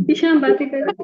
पीछे हम बातें कर रहे हैं।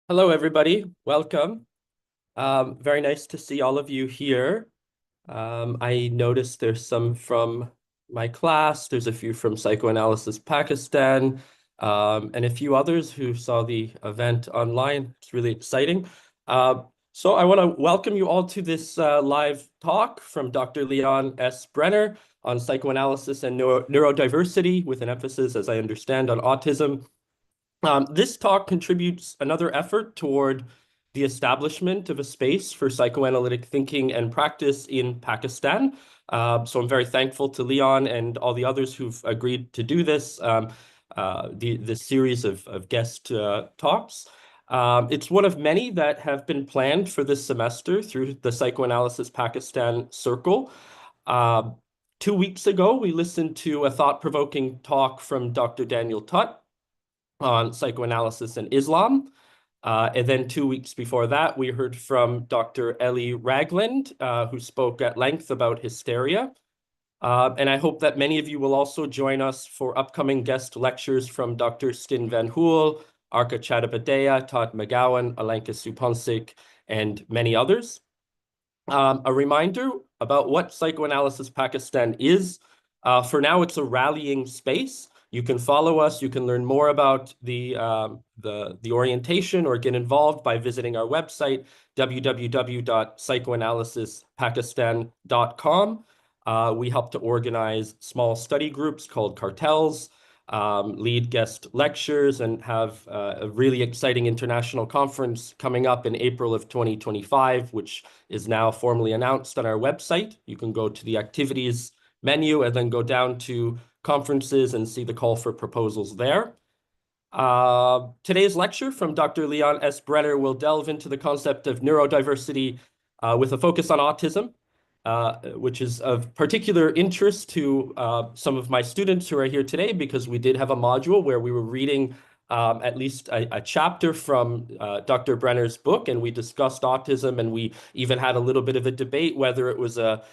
Hello, everybody. Welcome. Very nice to see all of you here. I noticed there's some from my class. There's a few from Psychoanalysis Pakistan, and a few others who saw the event online. It's really exciting. So I want to welcome you all to this live talk from Dr. Leon S. Brenner on psychoanalysis and neurodiversity, with an emphasis, as I understand, on autism. This talk contributes another effort toward the establishment of a space for psychoanalytic thinking and practice in Pakistan. So I'm very thankful to Leon and all the others who've agreed to do this, this series of guest talks. It's one of many that have been planned for this semester through the Psychoanalysis Pakistan Circle. 2 weeks ago, we listened to a thought-provoking talk from Dr. Daniel Tutt on psychoanalysis and Islam. And then 2 weeks before that, we heard from Dr. Ellie Ragland, who spoke at length about hysteria. And I hope that many of you will also join us for upcoming guest lectures from Dr. Stin Van Hoel, Arka Chattopadhyay, Todd McGowan, Alenka Supansik, and many others. A reminder about what Psychoanalysis Pakistan is. For now, it's a rallying space. You can follow us. You can learn more about the orientation or get involved by visiting our website, www.psychoanalysispakistan.com. We help to organize small study groups called cartels, lead guest lectures, and have a really exciting international conference coming up in April of 2025, which is now formally announced on our website. You can go to the activities menu and then go down to conferences and see the call for proposals there. Today's lecture from Dr. Leon S. Brenner will delve into the concept of neurodiversity with a focus on autism, which is of particular interest to some of my students who are here today, because we did have a module where we were reading at least a chapter from Dr. Brenner's book, and we discussed autism, and we even had a little bit of a debate whether it was a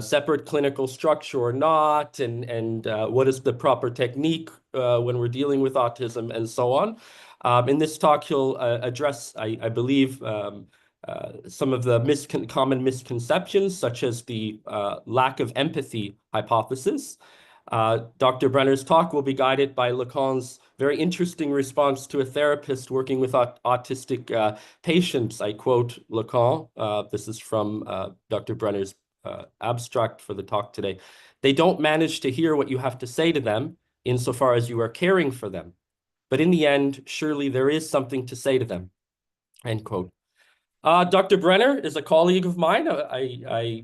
separate clinical structure or not, and what is the proper technique when we're dealing with autism, and so on. In this talk, he'll address, I believe, some of the common misconceptions, such as the lack of empathy hypothesis. Dr. Brenner's talk will be guided by Lacan's very interesting response to a therapist working with autistic patients. I quote Lacan. This is from Dr. Brenner's abstract for the talk today. "They don't manage to hear what you have to say to them insofar as you are caring for them. But in the end, surely there is something to say to them." End quote. Dr. Brenner is a colleague of mine. I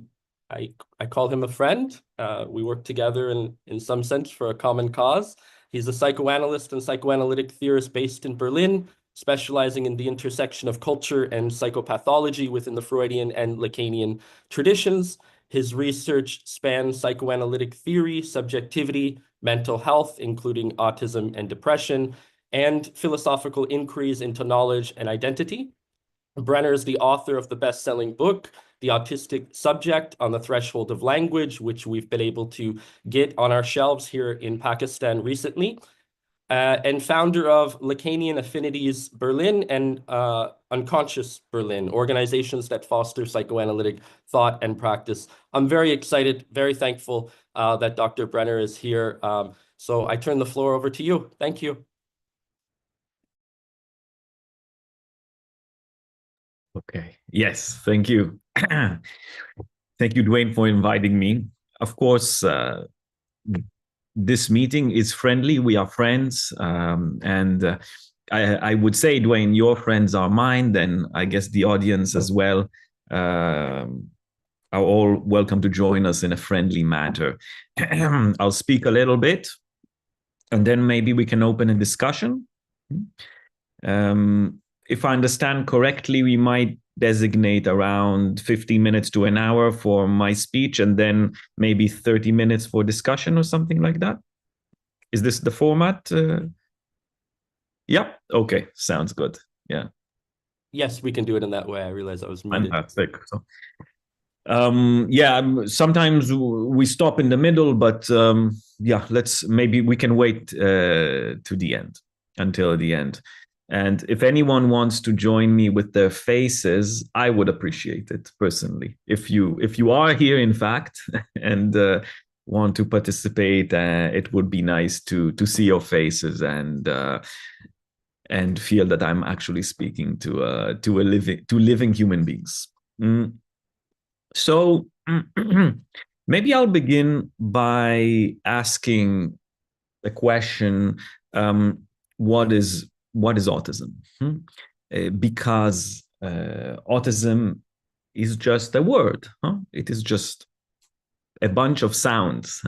call him a friend. We work together in some sense for a common cause. He's a psychoanalyst and psychoanalytic theorist based in Berlin, specializing in the intersection of culture and psychopathology within the Freudian and Lacanian traditions. His research spans psychoanalytic theory, subjectivity, mental health, including autism and depression, and philosophical inquiries into knowledge and identity. Brenner is the author of the best-selling book, The Autistic Subject on the Threshold of Language, which we've been able to get on our shelves here in Pakistan recently, and founder of Lacanian Affinities Berlin and Unconscious Berlin, organizations that foster psychoanalytic thought and practice. I'm very excited, very thankful that Dr. Brenner is here. So I turn the floor over to you. Thank you. Okay. Yes, thank you. Thank you, Dwayne, for inviting me. Of course, this meeting is friendly. We are friends. And I would say, Dwayne, your friends are mine. Then I guess the audience as well are all welcome to join us in a friendly manner. I'll speak a little bit, and then maybe we can open a discussion. If I understand correctly, we might designate around 15 minutes to an hour for my speech, and then maybe 30 minutes for discussion or something like that. Is this the format? Yeah. Okay. Sounds good. Yeah. Yes, we can do it in that way. I realized I was muted. Fantastic. So, sometimes we stop in the middle, but yeah, maybe we can wait to the end, until the end. And if anyone wants to join me with their faces, I would appreciate it personally. If you are here, in fact, and want to participate, it would be nice to see your faces and feel that I'm actually speaking to living human beings. So maybe I'll begin by asking the question: what is autism? Because autism is just a word. It is just a bunch of sounds.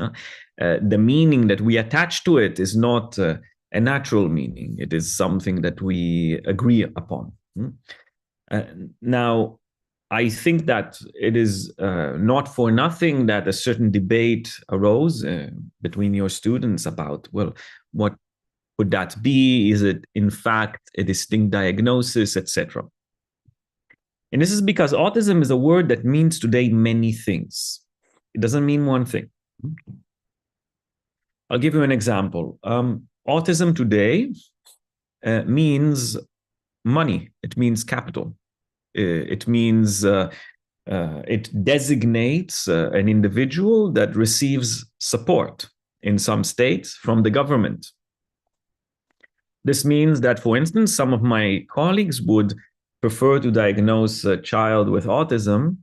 The meaning that we attach to it is not a natural meaning. It is something that we agree upon. Now, I think that it is not for nothing that a certain debate arose between your students about, well, what would that be? Is it, in fact, a distinct diagnosis, etc.? And this is because autism is a word that means today many things. It doesn't mean one thing. I'll give you an example. Autism today means money. It means capital. It means it designates an individual that receives support in some states from the government. This means that, for instance, some of my colleagues would prefer to diagnose a child with autism,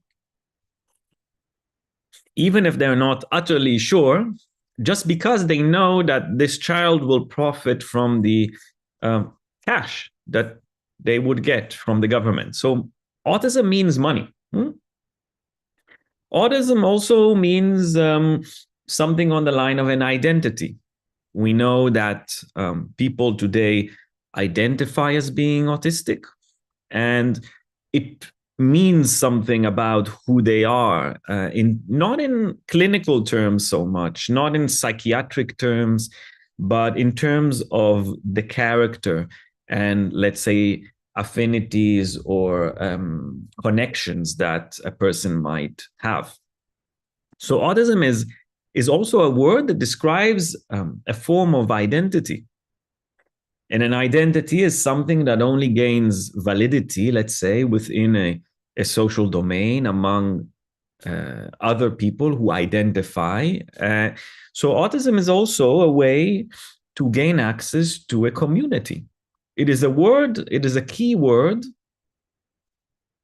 even if they're not utterly sure, just because they know that this child will profit from the cash that they would get from the government. So autism means money. Autism also means something on the line of an identity. We know that people today identify as being autistic, and it means something about who they are, not in clinical terms so much, not in psychiatric terms, but in terms of the character and, let's say, affinities or connections that a person might have. So autism is also a word that describes a form of identity. And an identity is something that only gains validity, let's say, within a social domain among other people who identify. So autism is also a way to gain access to a community. It is a word, it is a key word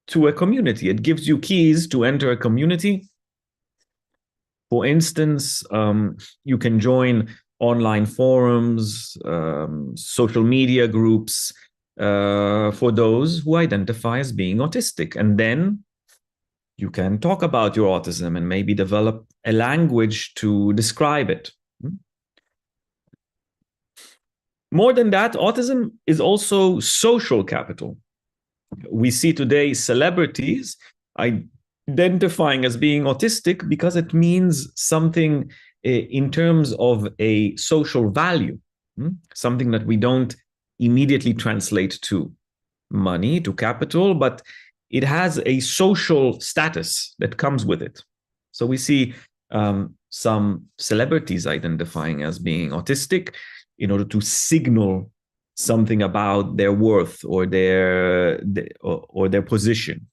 to a community. It gives you keys to enter a community. For instance, you can join online forums, social media groups for those who identify as being autistic. And then you can talk about your autism and maybe develop a language to describe it. More than that, autism is also social capital. We see today celebrities identifying as being autistic because it means something in terms of a social value, something that we don't immediately translate to money, to capital, but it has a social status that comes with it. So we see some celebrities identifying as being autistic in order to signal something about their worth or their position.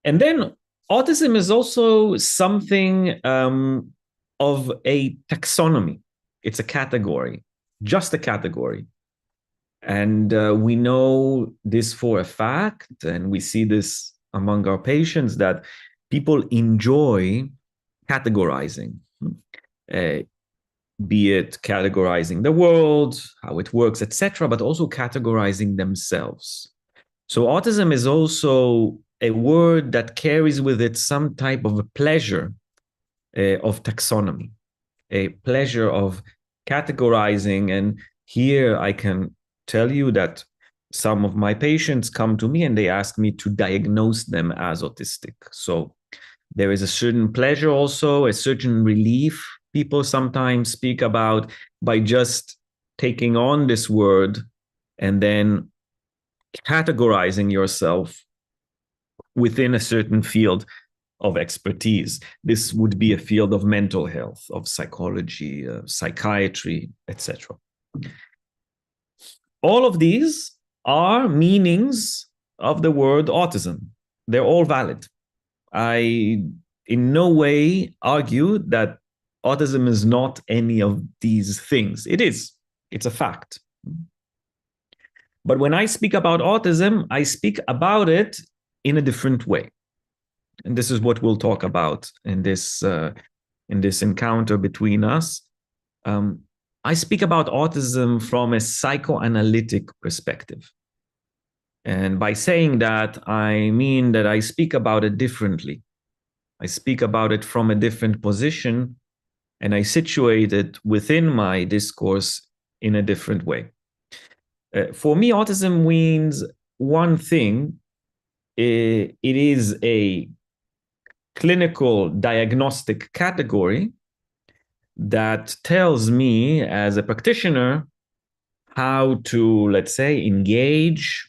And then autism is also something of a taxonomy. It's a category, just a category. And we know this for a fact, and we see this among our patients that people enjoy categorizing, be it categorizing the world, how it works, etc., but also categorizing themselves. So autism is also a word that carries with it some type of a pleasure of taxonomy, a pleasure of categorizing. And here I can tell you that some of my patients come to me and they ask me to diagnose them as autistic. So there is a certain pleasure, also a certain relief people sometimes speak about by just taking on this word and then categorizing yourself within a certain field of expertise. This would be a field of mental health, of psychology, psychiatry, etc. All of these are meanings of the word autism. They're all valid. I in no way argue that autism is not any of these things. It is. It's a fact. But when I speak about autism, I speak about it in a different way. And this is what we'll talk about in this encounter between us. I speak about autism from a psychoanalytic perspective. And by saying that, I mean that I speak about it differently. I speak about it from a different position, and I situate it within my discourse in a different way. For me, autism means one thing. It is a clinical diagnostic category that tells me as a practitioner how to, let's say, engage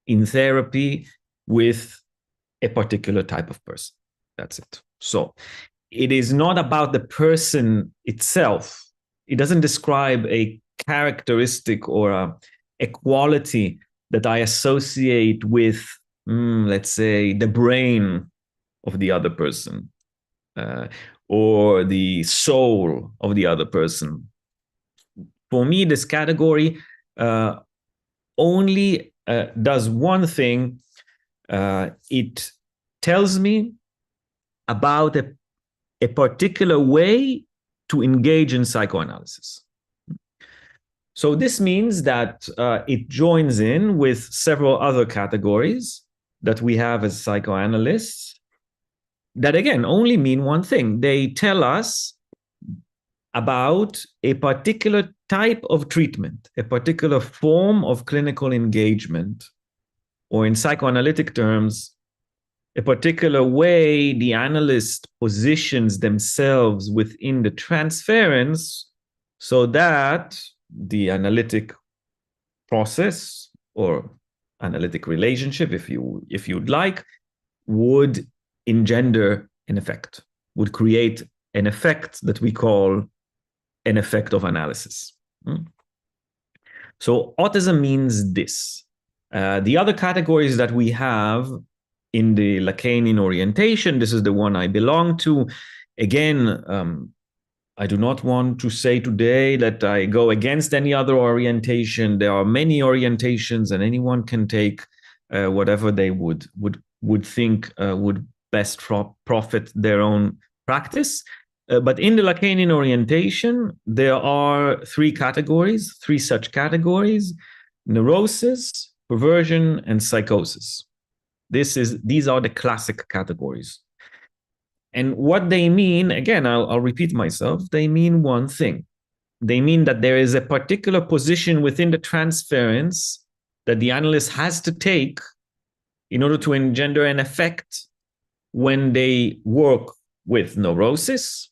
in therapy with a particular type of person. That's it. So it is not about the person itself. It doesn't describe a characteristic or a quality that I associate with, let's say, the brain of the other person or the soul of the other person. For me, this category only does one thing. It tells me about a particular way to engage in psychoanalysis. So this means that it joins in with several other categories that we have as psychoanalysts that, again, only mean one thing. They tell us about a particular type of treatment, a particular form of clinical engagement, or in psychoanalytic terms, a particular way the analyst positions themselves within the transference so that the analytic process or analytic relationship, if you'd like, would engender an effect, would create an effect that we call an effect of analysis. So autism means this. The other categories that we have in the Lacanian orientation, this is the one I belong to. Again, I do not want to say today that I go against any other orientation. There are many orientations, and anyone can take whatever they would think would best profit their own practice. But in the Lacanian orientation, there are three such categories: neurosis, perversion, and psychosis. These are the classic categories. And what they mean, again, I'll repeat myself, they mean one thing. They mean that there is a particular position within the transference that the analyst has to take in order to engender an effect when they work with neurosis.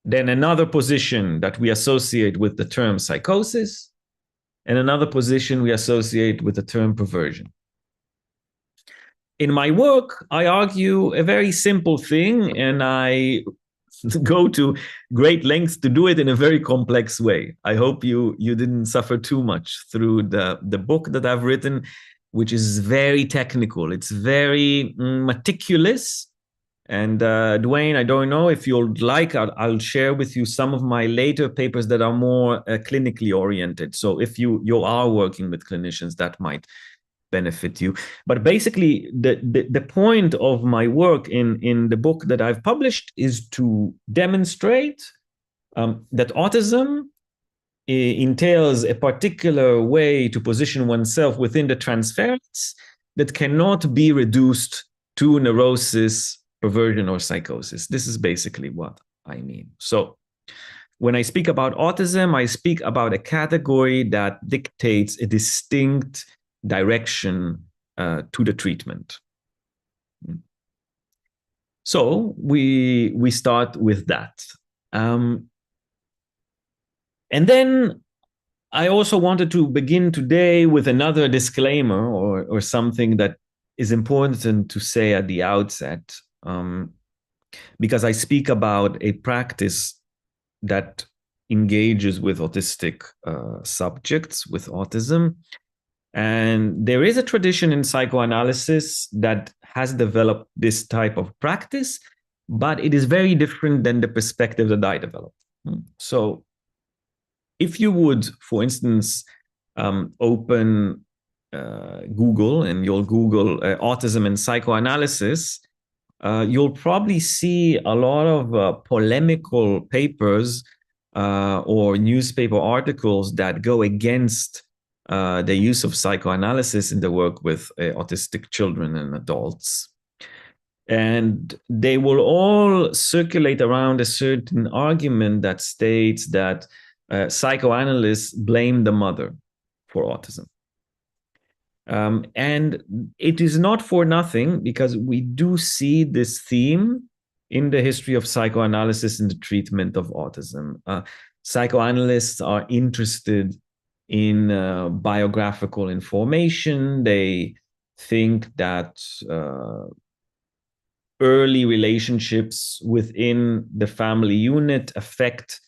Then another position that we associate with the term psychosis, and another position we associate with the term perversion. In my work, I argue a very simple thing, and I go to great lengths to do it in a very complex way. I hope you didn't suffer too much through the book that I've written, which is very technical. It's very meticulous. And Dwayne, I don't know if you'd like, I'll share with you some of my later papers that are more clinically oriented. So if you are working with clinicians, that might benefit you. But basically, the point of my work in the book that I've published is to demonstrate that autism entails a particular way to position oneself within the transference that cannot be reduced to neurosis, perversion, or psychosis. This is basically what I mean. So when I speak about autism, I speak about a category that dictates a distinct direction to the treatment. So we start with that. And then I also wanted to begin today with another disclaimer or something that is important to say at the outset, because I speak about a practice that engages with autistic subjects with autism. And there is a tradition in psychoanalysis that has developed this type of practice, but it is very different than the perspective that I developed. So if you would, for instance, open Google and you'll Google autism and psychoanalysis, you'll probably see a lot of polemical papers or newspaper articles that go against the use of psychoanalysis in the work with autistic children and adults. And they will all circulate around a certain argument that states that psychoanalysts blame the mother for autism. And it is not for nothing, because we do see this theme in the history of psychoanalysis in the treatment of autism. Psychoanalysts are interested in biographical information. They think that early relationships within the family unit affect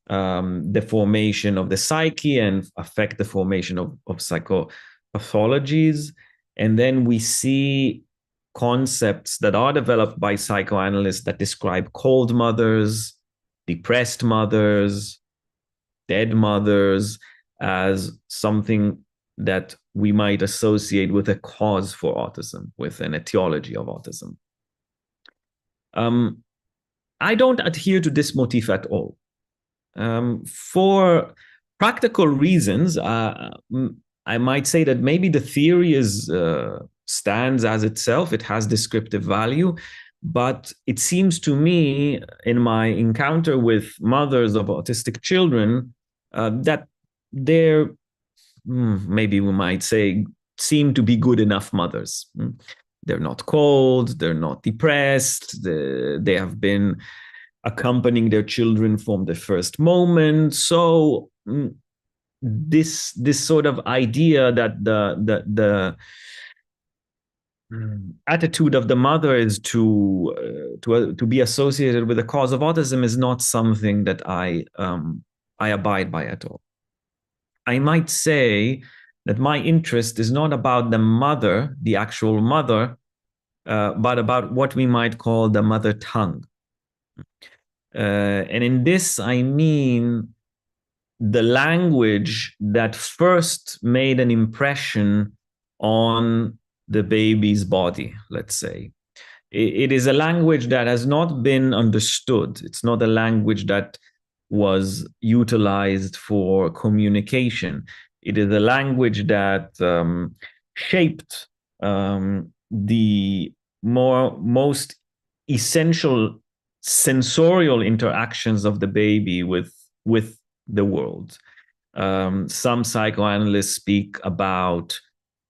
the formation of the psyche and affect the formation of psychopathologies. And then we see concepts that are developed by psychoanalysts that describe cold mothers, depressed mothers, dead mothers as something that we might associate with a cause for autism, with an etiology of autism. I don't adhere to this motif at all. For practical reasons, I might say that maybe the theory stands as itself. It has descriptive value, but it seems to me, in my encounter with mothers of autistic children, that they're, maybe we might say, seem to be good enough mothers. They're not cold, they're not depressed, they have been accompanying their children from the first moment. So this sort of idea that the attitude of the mother is to be associated with the cause of autism is not something that I abide by at all. I might say that my interest is not about the mother, the actual mother, but about what we might call the mother tongue. And in this, I mean the language that first made an impression on the baby's body, let's say. It is a language that has not been understood. It's not a language that was utilized for communication. It is a language that shaped the most essential sensorial interactions of the baby with the world. Some psychoanalysts speak about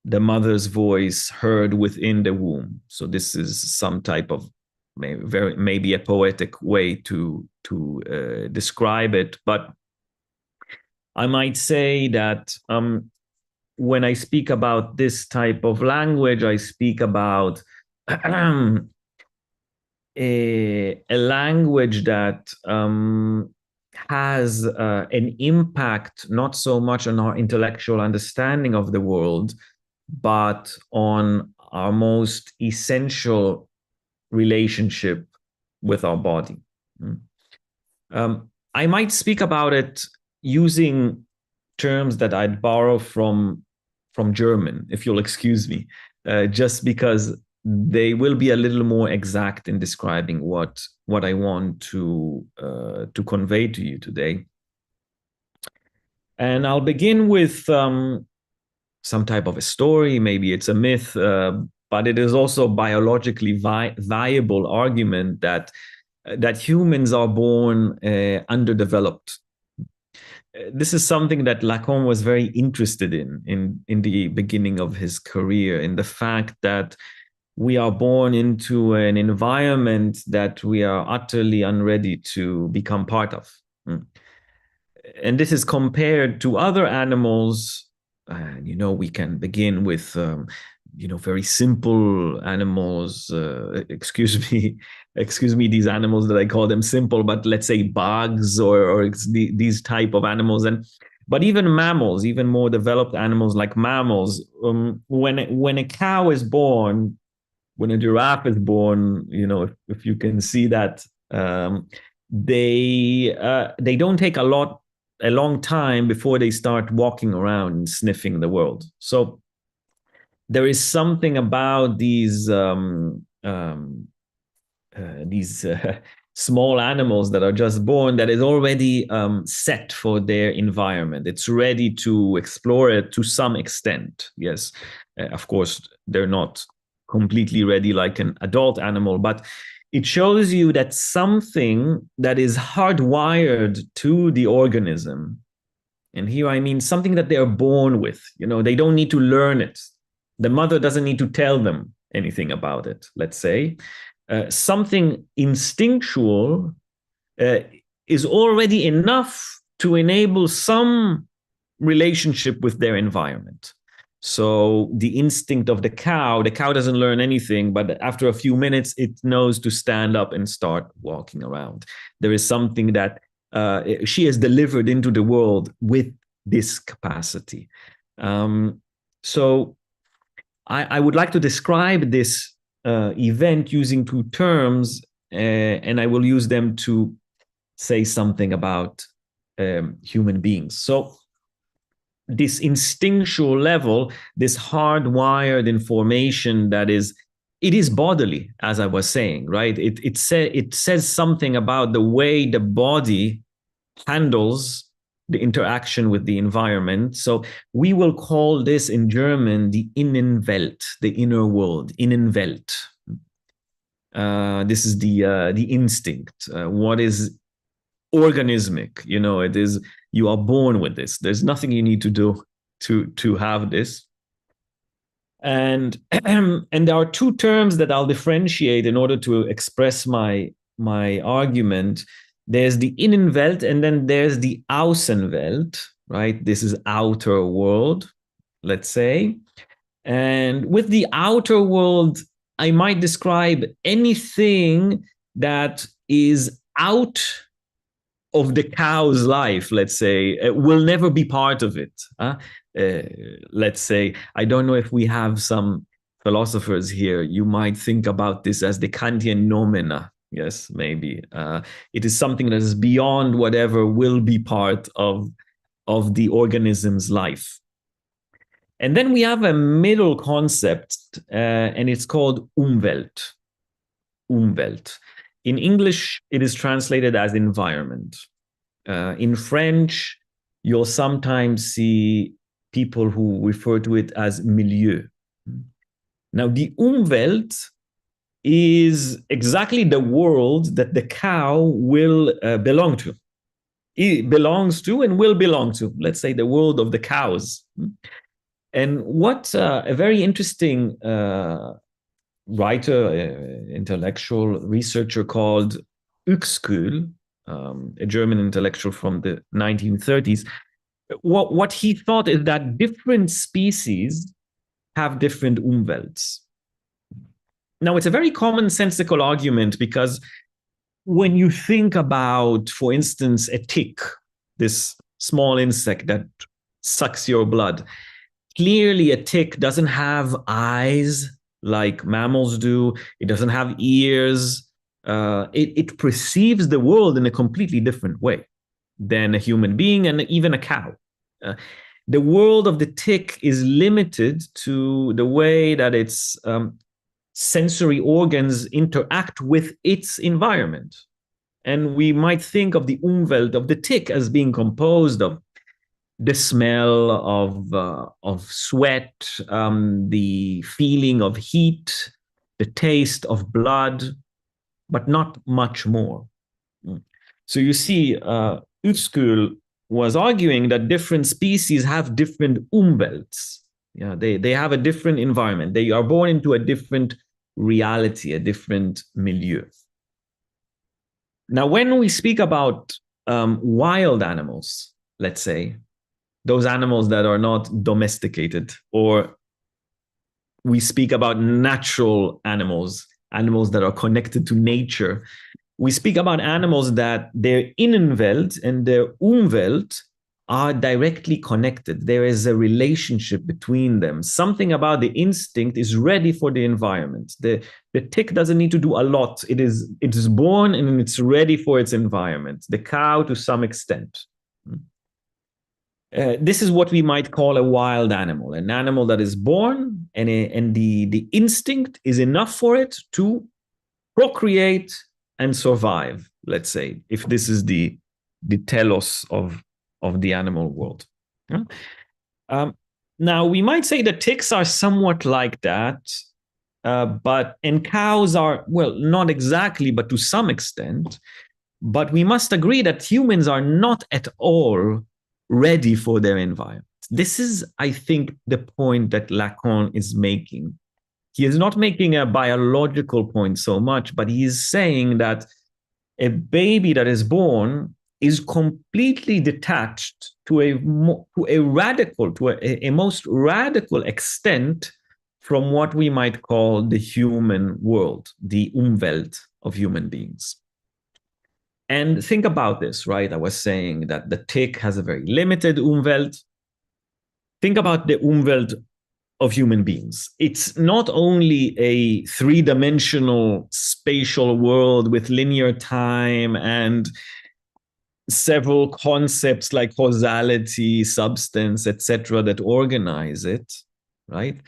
the mother's voice heard within the womb. So this is some type of maybe a poetic way to describe it. But I might say that when I speak about this type of language, I speak about a language that has an impact not so much on our intellectual understanding of the world, but on our most essential relationship with our body. I might speak about it using terms that I'd borrow from from German, if you'll excuse me, just because they will be a little more exact in describing what I want to convey to you today. And I'll begin with some type of a story. Maybe it's a myth, but it is also biologically viable argument that humans are born underdeveloped. This is something that Lacan was very interested in the beginning of his career, in the fact that we are born into an environment that we are utterly unready to become part of. And this is compared to other animals. We can begin with, very simple animals. Excuse me, these animals that I call them simple, but let's say bugs or these type of animals. But even mammals, even more developed animals like mammals, when a cow is born, when a giraffe is born, if you can see that, they don't take a long time before they start walking around and sniffing the world. So there is something about these small animals that are just born that is already set for their environment. It's ready to explore it to some extent. Yes, of course, they're not completely ready like an adult animal, but it shows you that something that is hardwired to the organism, and here I mean something that they are born with, they don't need to learn it. The mother doesn't need to tell them anything about it, let's say. Something instinctual is already enough to enable some relationship with their environment. So the instinct of the cow doesn't learn anything, but after a few minutes, it knows to stand up and start walking around. There is something that she has delivered into the world with this capacity. So I would like to describe this event using two terms, and I will use them to say something about human beings. So this instinctual level, this hardwired information it is bodily, as I was saying, right? It says something about the way the body handles the interaction with the environment. So we will call this in German the Innenwelt, the inner world, Innenwelt. This is the instinct. What is organismic? It is, you are born with this. There's nothing you need to do to have this. And there are two terms that I'll differentiate in order to express my argument. There's the Innenwelt, and then there's the Außenwelt, right? This is outer world, let's say. And with the outer world, I might describe anything that is out of the cow's life, let's say, will never be part of it. Let's say, I don't know if we have some philosophers here. You might think about this as the Kantian noumena. Yes, maybe. It is something that is beyond whatever will be part of the organism's life. And then we have a middle concept, and it's called Umwelt. Umwelt. In English, it is translated as environment. In French, you'll sometimes see people who refer to it as milieu. Now, the Umwelt is exactly the world that the cow will belong to. It belongs to and will belong to, let's say, the world of the cows. And what a very interesting writer, intellectual researcher called Uexküll, a German intellectual from the 1930s, what he thought is that different species have different Umwelts. Now, it's a very commonsensical argument because when you think about, for instance, a tick, this small insect that sucks your blood, clearly a tick doesn't have eyes like mammals do. It doesn't have ears. It perceives the world in a completely different way than a human being and even a cow. the world of the tick is limited to the way that its sensory organs interact with its environment. And we might think of the Umwelt of the tick as being composed of the smell of sweat, the feeling of heat, the taste of blood, but not much more. So you see, Utskull was arguing that different species have different Umwelts. Yeah, they have a different environment. They are born into a different reality, a different milieu. Now, when we speak about wild animals, let's say, those animals that are not domesticated, or we speak about natural animals, animals that are connected to nature, we speak about animals that their Innenwelt and their Umwelt are directly connected. There is a relationship between them. Something about the instinct is ready for the environment. The tick doesn't need to do a lot. It is born and it's ready for its environment. The cow to some extent. This is what we might call a wild animal, an animal that is born and the instinct is enough for it to procreate and survive, let's say, if this is the telos of the animal world. Now, we might say that ticks are somewhat like that, and cows are, well, not exactly, but to some extent. But we must agree that humans are not at all ready for their environment. This is, I think, the point that Lacan is making. He is not making a biological point so much, but he is saying that a baby that is born is completely detached to a most radical extent from what we might call the human world, the Umwelt of human beings. And think about this, right? I was saying that the tick has a very limited Umwelt. Think about the Umwelt of human beings. It's not only a three-dimensional spatial world with linear time and several concepts like causality, substance, etc., that organize it, right?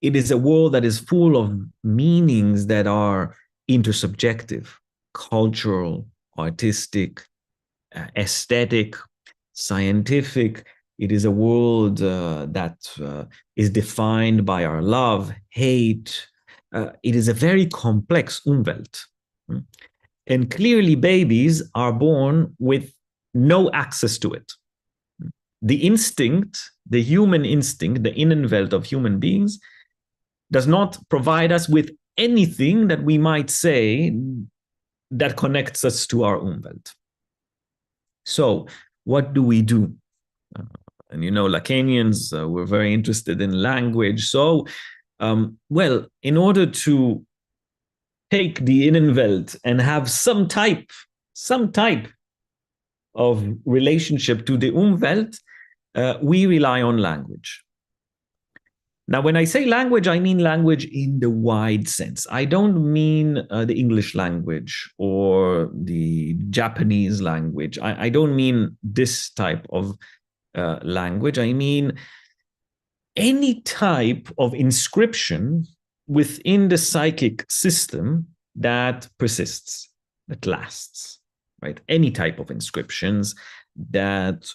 It is a world that is full of meanings that are intersubjective, cultural, artistic, aesthetic, scientific. It is a world that is defined by our love, hate. It is a very complex Umwelt. And clearly babies are born with no access to it. The instinct, the human instinct, the Innenwelt of human beings, does not provide us with anything that we might say that connects us to our Umwelt. So what do we do? And you know, Lacanians were very interested in language. So, well, in order to take the Innenwelt and have some type of relationship to the Umwelt, we rely on language. Now, when I say language, I mean language in the wide sense. I don't mean the English language or the Japanese language. I don't mean this type of language. I mean any type of inscription within the psychic system that persists, that lasts, right? Any type of inscriptions that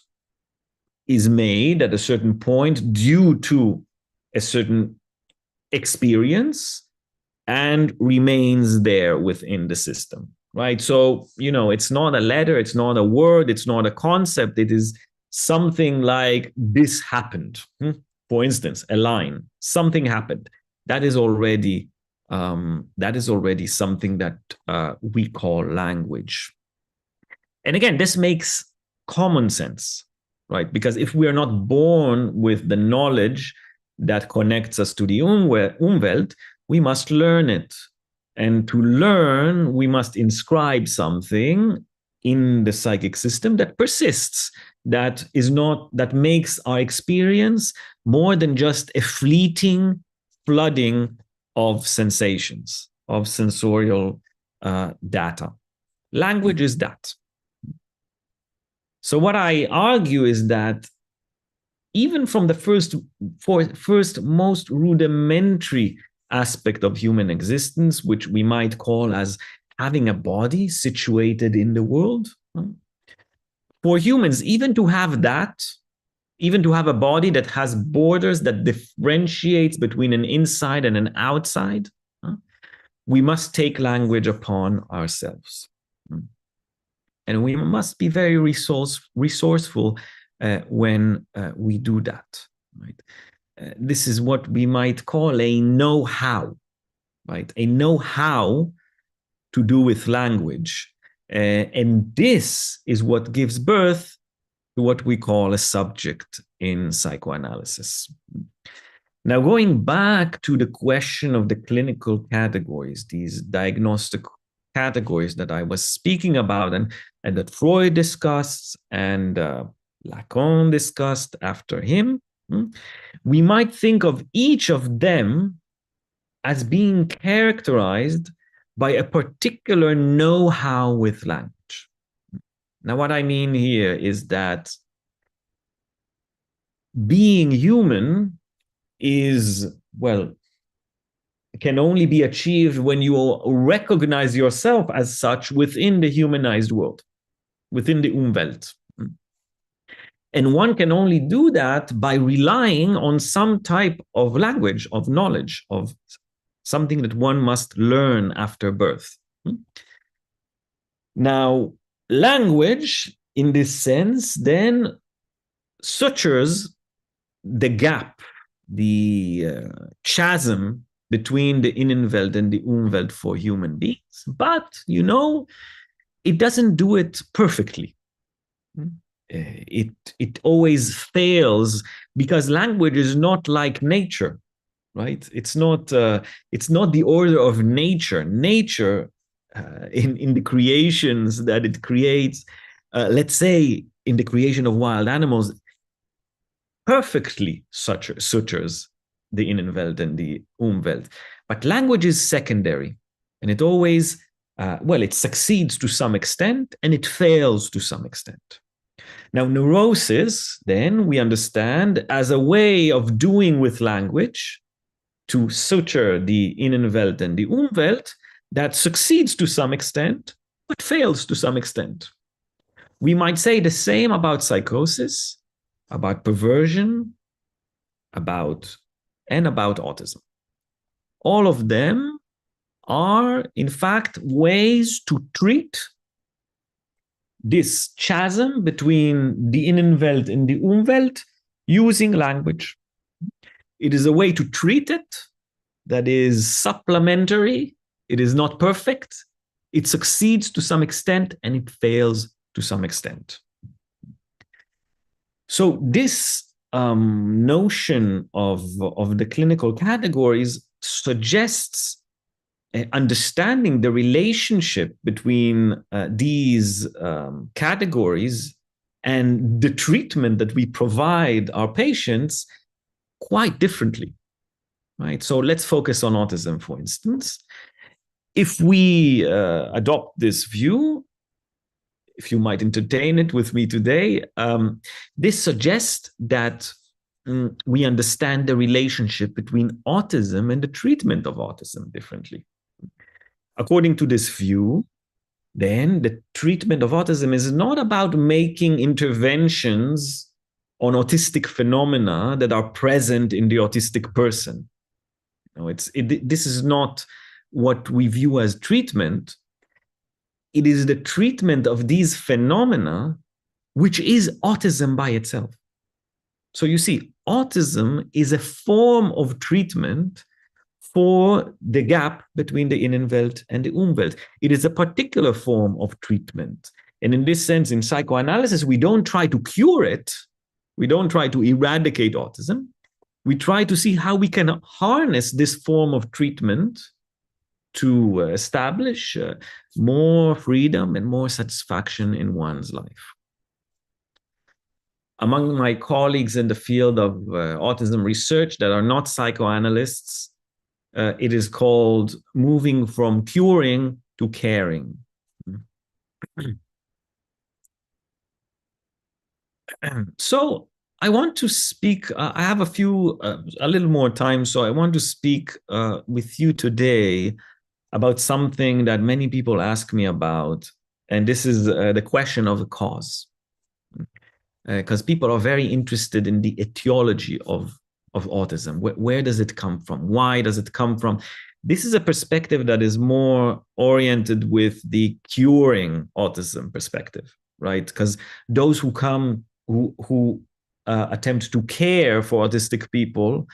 is made at a certain point due to a certain experience and remains there within the system, right? So, you know, it's not a letter, it's not a word, it's not a concept. It is something like this happened. For instance, a line, something happened. That is already something that we call language. And again, this makes common sense, right? Because if we are not born with the knowledge that connects us to the Umwelt, we must learn it. And to learn, we must inscribe something in the psychic system that persists, that makes our experience more than just a fleeting flooding of sensations, of sensorial data. Language is that. So what I argue is that even from the first most rudimentary aspect of human existence, which we might call as having a body situated in the world. For humans, even to have that, even to have a body that has borders that differentiates between an inside and an outside, we must take language upon ourselves. And we must be very resourceful when we do that. Right? This is what we might call a know-how, right? A know-how to do with language. And this is what gives birth to what we call a subject in psychoanalysis. Now, going back to the question of the clinical categories, these diagnostic categories that I was speaking about and that Freud discussed and Lacan discussed after him, we might think of each of them as being characterized by a particular know-how with language. Now, what I mean here is that being human is, well, can only be achieved when you recognize yourself as such within the humanized world, within the Umwelt. And one can only do that by relying on some type of language, of knowledge, of something that one must learn after birth. Now, language, in this sense, then sutures the gap, the chasm between the Innenwelt and the Umwelt for human beings. But, you know, it doesn't do it perfectly. It always fails because language is not like nature, right? It's not the order of nature. Nature, in the creations that it creates, let's say in the creation of wild animals, perfectly sutures the Innenwelt and the Umwelt. But language is secondary, and it always, it succeeds to some extent, and it fails to some extent. Now, neurosis, then, we understand as a way of doing with language to suture the Innenwelt and the Umwelt that succeeds to some extent, but fails to some extent. We might say the same about psychosis, about perversion, about autism. All of them are, in fact, ways to treat this chasm between the Innenwelt and the Umwelt using language. It is a way to treat it that is supplementary. It is not perfect. It succeeds to some extent and it fails to some extent. So this notion of the clinical categories suggests understanding the relationship between these categories and the treatment that we provide our patients quite differently, right? So let's focus on autism, for instance. If we adopt this view, if you might entertain it with me today, this suggests that we understand the relationship between autism and the treatment of autism differently. According to this view, then the treatment of autism is not about making interventions on autistic phenomena that are present in the autistic person. No, this is not what we view as treatment. It is the treatment of these phenomena, which is autism by itself. So you see, autism is a form of treatment for the gap between the Innenwelt and the Umwelt. It is a particular form of treatment. And in this sense, in psychoanalysis, we don't try to cure it. We don't try to eradicate autism. We try to see how we can harness this form of treatment to establish more freedom and more satisfaction in one's life. Among my colleagues in the field of autism research that are not psychoanalysts, it is called moving from curing to caring. So I want to speak. I have a little more time, so I want to speak with you today about something that many people ask me about, and this is the question of the cause, because people are very interested in the etiology of autism. Where does it come from? Why does it come from? This is a perspective that is more oriented with the curing autism perspective, right? Because those who come who attempt to care for autistic people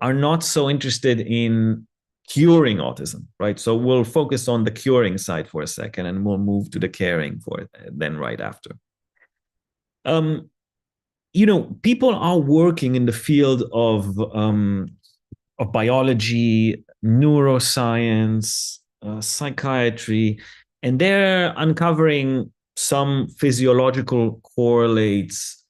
are not so interested in curing autism, right? So we'll focus on the curing side for a second, and we'll move to the caring for it then right after. People are working in the field of biology, neuroscience, psychiatry, and they're uncovering some physiological correlates,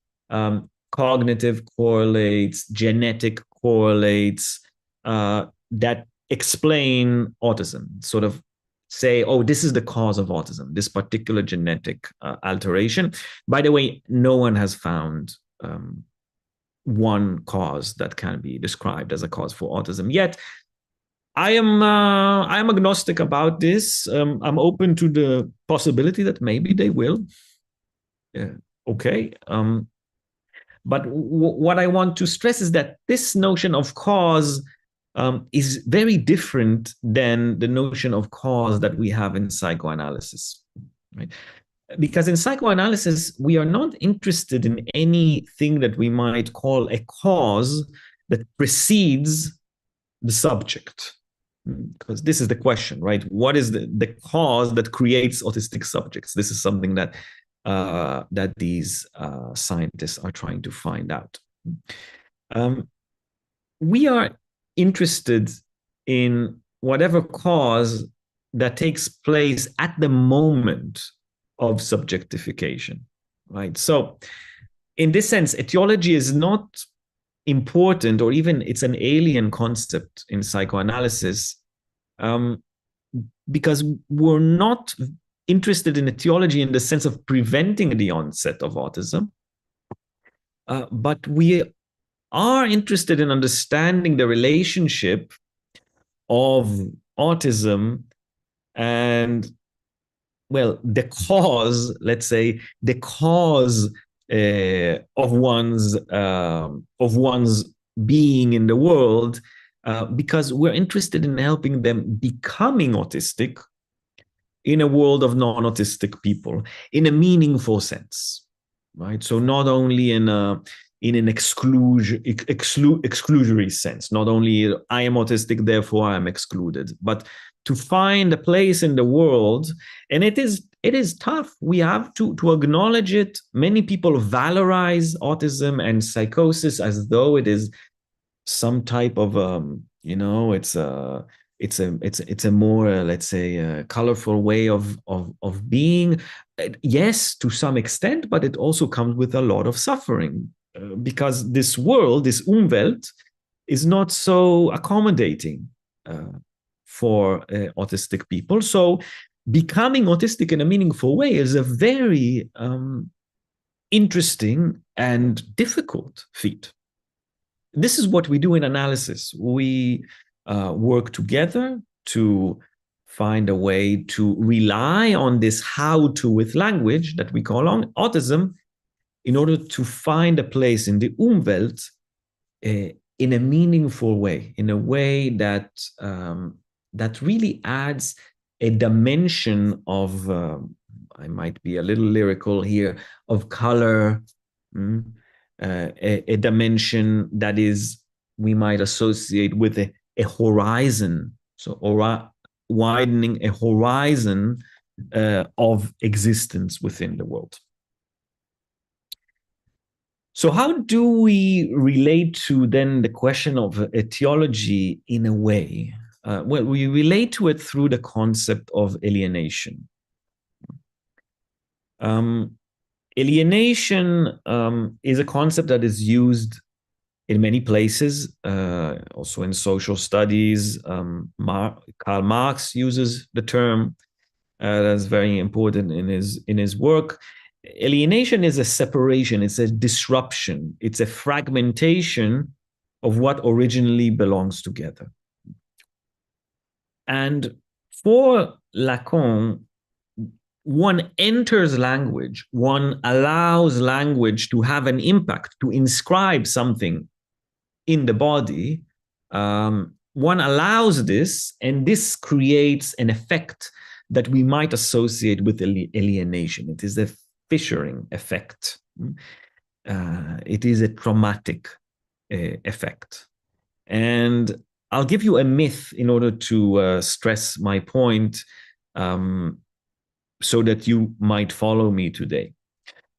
cognitive correlates, genetic correlates that explain autism, sort of say, oh, this is the cause of autism, this particular genetic alteration. By the way, no one has found one cause that can be described as a cause for autism yet. I am agnostic about this. I'm open to the possibility that maybe they will. Okay. But what I want to stress is that this notion of cause is very different than the notion of cause that we have in psychoanalysis, right? Because in psychoanalysis, we are not interested in anything that we might call a cause that precedes the subject. Because this is the question, right? What is the cause that creates autistic subjects? This is something that these scientists are trying to find out. We are interested in whatever cause that takes place at the moment of subjectification, right? So in this sense, etiology is not important, or even it's an alien concept in psychoanalysis, because we're not interested in etiology in the sense of preventing the onset of autism, but we are interested in understanding the relationship of autism and, well, the cause, let's say, the cause of one's being in the world, because we're interested in helping them becoming autistic in a world of non-autistic people in a meaningful sense, right? So not only in an exclusory sense, not only I am autistic, therefore I am excluded, but to find a place in the world. And it is tough. We have to acknowledge it. Many people valorize autism and psychosis as though it is some type of it's a more, let's say, colorful way of being. Yes, to some extent, but it also comes with a lot of suffering, because this world, this Umwelt, is not so accommodating for autistic people. So becoming autistic in a meaningful way is a very interesting and difficult feat. This is what we do in analysis. We work together to find a way to rely on this how-to with language that we call autism in order to find a place in the Umwelt in a meaningful way, in a way that that really adds a dimension of, I might be a little lyrical here, of color, a dimension that is, we might associate with a horizon, so widening a horizon of existence within the world. So how do we relate to then the question of etiology in a way? Well, we relate to it through the concept of alienation. Alienation is a concept that is used in many places, also in social studies. Karl Marx uses the term. That's very important in his work. alienation is a separation, it's a disruption, it's a fragmentation of what originally belongs together. And for Lacan, one enters language, one allows language to have an impact, to inscribe something in the body. One allows this, and this creates an effect that we might associate with alienation. It is a fissuring effect. It is a traumatic effect. And I'll give you a myth in order to stress my point, so that you might follow me today.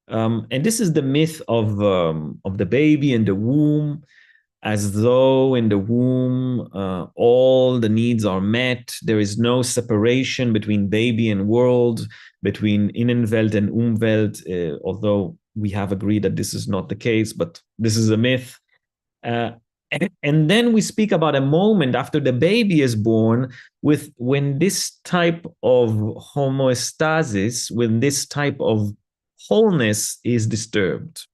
And this is the myth of the baby in the womb, as though in the womb all the needs are met. There is no separation between baby and world, between Innenwelt and Umwelt, although we have agreed that this is not the case, but this is a myth. And then we speak about a moment after the baby is born when this type of homeostasis, when this type of wholeness is disturbed,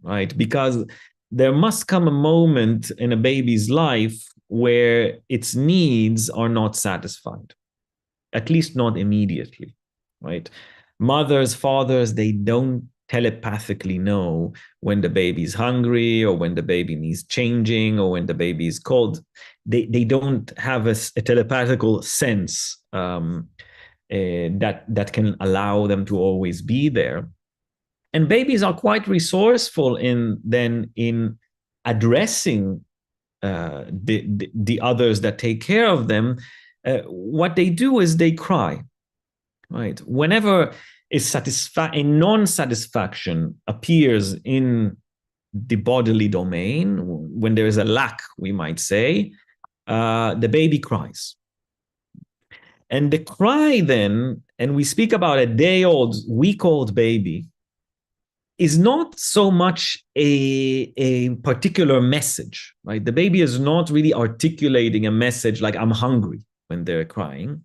right? Because there must come a moment in a baby's life where its needs are not satisfied, at least not immediately, right? Mothers, fathers, they don't telepathically know when the baby's hungry or when the baby needs changing or when the baby is cold. They don't have a telepathical sense that can allow them to always be there. And babies are quite resourceful in addressing the others that take care of them. What they do is they cry, right? Whenever a non-satisfaction appears in the bodily domain, when there is a lack, we might say, the baby cries. And the cry then, and we speak about a day-old, week-old baby, is not so much a particular message, right? The baby is not really articulating a message like I'm hungry when they're crying.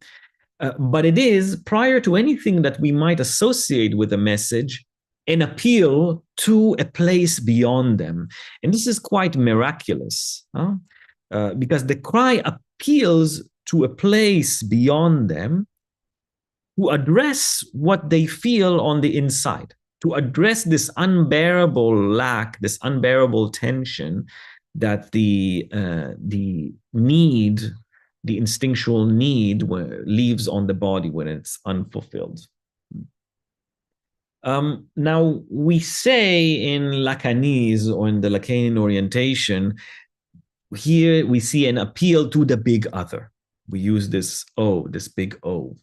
But it is, prior to anything that we might associate with a message, an appeal to a place beyond them. And this is quite miraculous, because the cry appeals to a place beyond them to address what they feel on the inside, to address this unbearable lack, this unbearable tension that the need, the instinctual need leaves on the body when it's unfulfilled. Now, we say in Lacanese or in the Lacanian orientation, here we see an appeal to the big other. We use this O, this big O.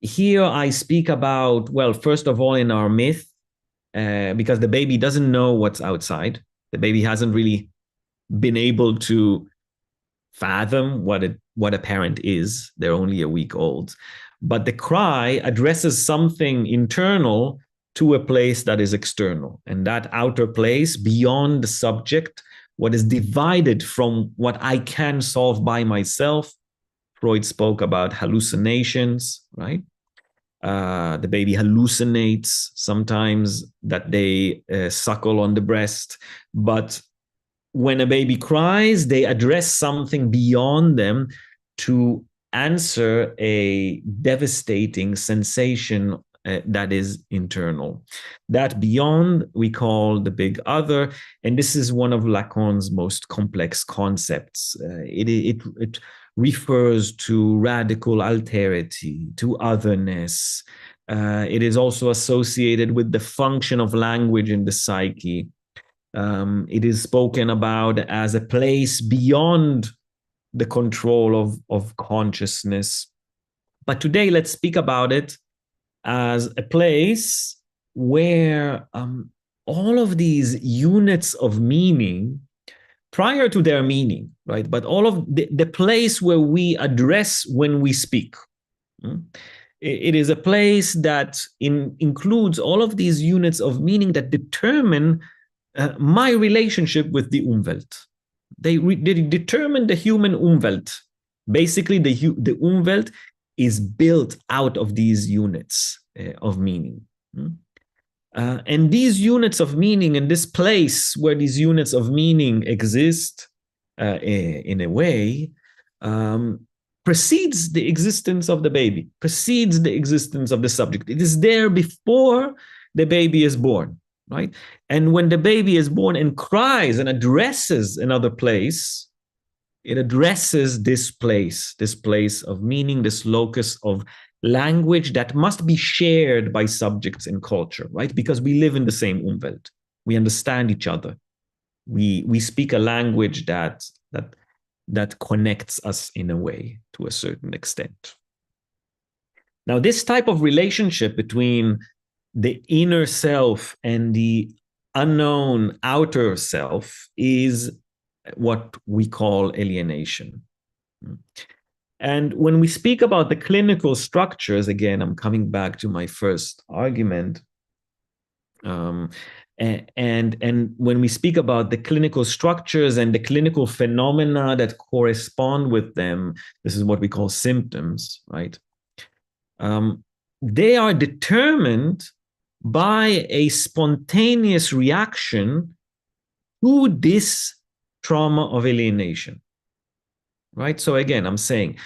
Here I speak about, well, first of all, in our myth, because the baby doesn't know what's outside. The baby hasn't really been able to fathom what a parent is. They're only a week old. But the cry addresses something internal to a place that is external. And that outer place, beyond the subject, what is divided from what I can solve by myself. Freud spoke about hallucinations, right? The baby hallucinates sometimes that they suckle on the breast. But when a baby cries, they address something beyond them to answer a devastating sensation that is internal. That beyond we call the big other, and this is one of Lacan's most complex concepts. It refers to radical alterity, to otherness. It is also associated with the function of language in the psyche. It is spoken about as a place beyond the control of consciousness. But today, let's speak about it as a place where all of these units of meaning, prior to their meaning, right? But all of the place where we address when we speak. It is a place that includes all of these units of meaning that determine my relationship with the Umwelt. They determine the human Umwelt. Basically, the Umwelt is built out of these units of meaning. And these units of meaning, in this place where these units of meaning exist in a way, precedes the existence of the baby, precedes the existence of the subject. It is there before the baby is born, right? And when the baby is born and cries and addresses another place, it addresses this place of meaning, this locus of language that must be shared by subjects in culture, right? Because we live in the same Umwelt. We understand each other. We speak a language that connects us in a way to a certain extent. Now, this type of relationship between the inner self and the unknown outer self is what we call alienation. And when we speak about the clinical structures, again, I'm coming back to my first argument. And when we speak about the clinical structures and the clinical phenomena that correspond with them, this is what we call symptoms, right? They are determined by a spontaneous reaction to this trauma of alienation, right? So again, I'm saying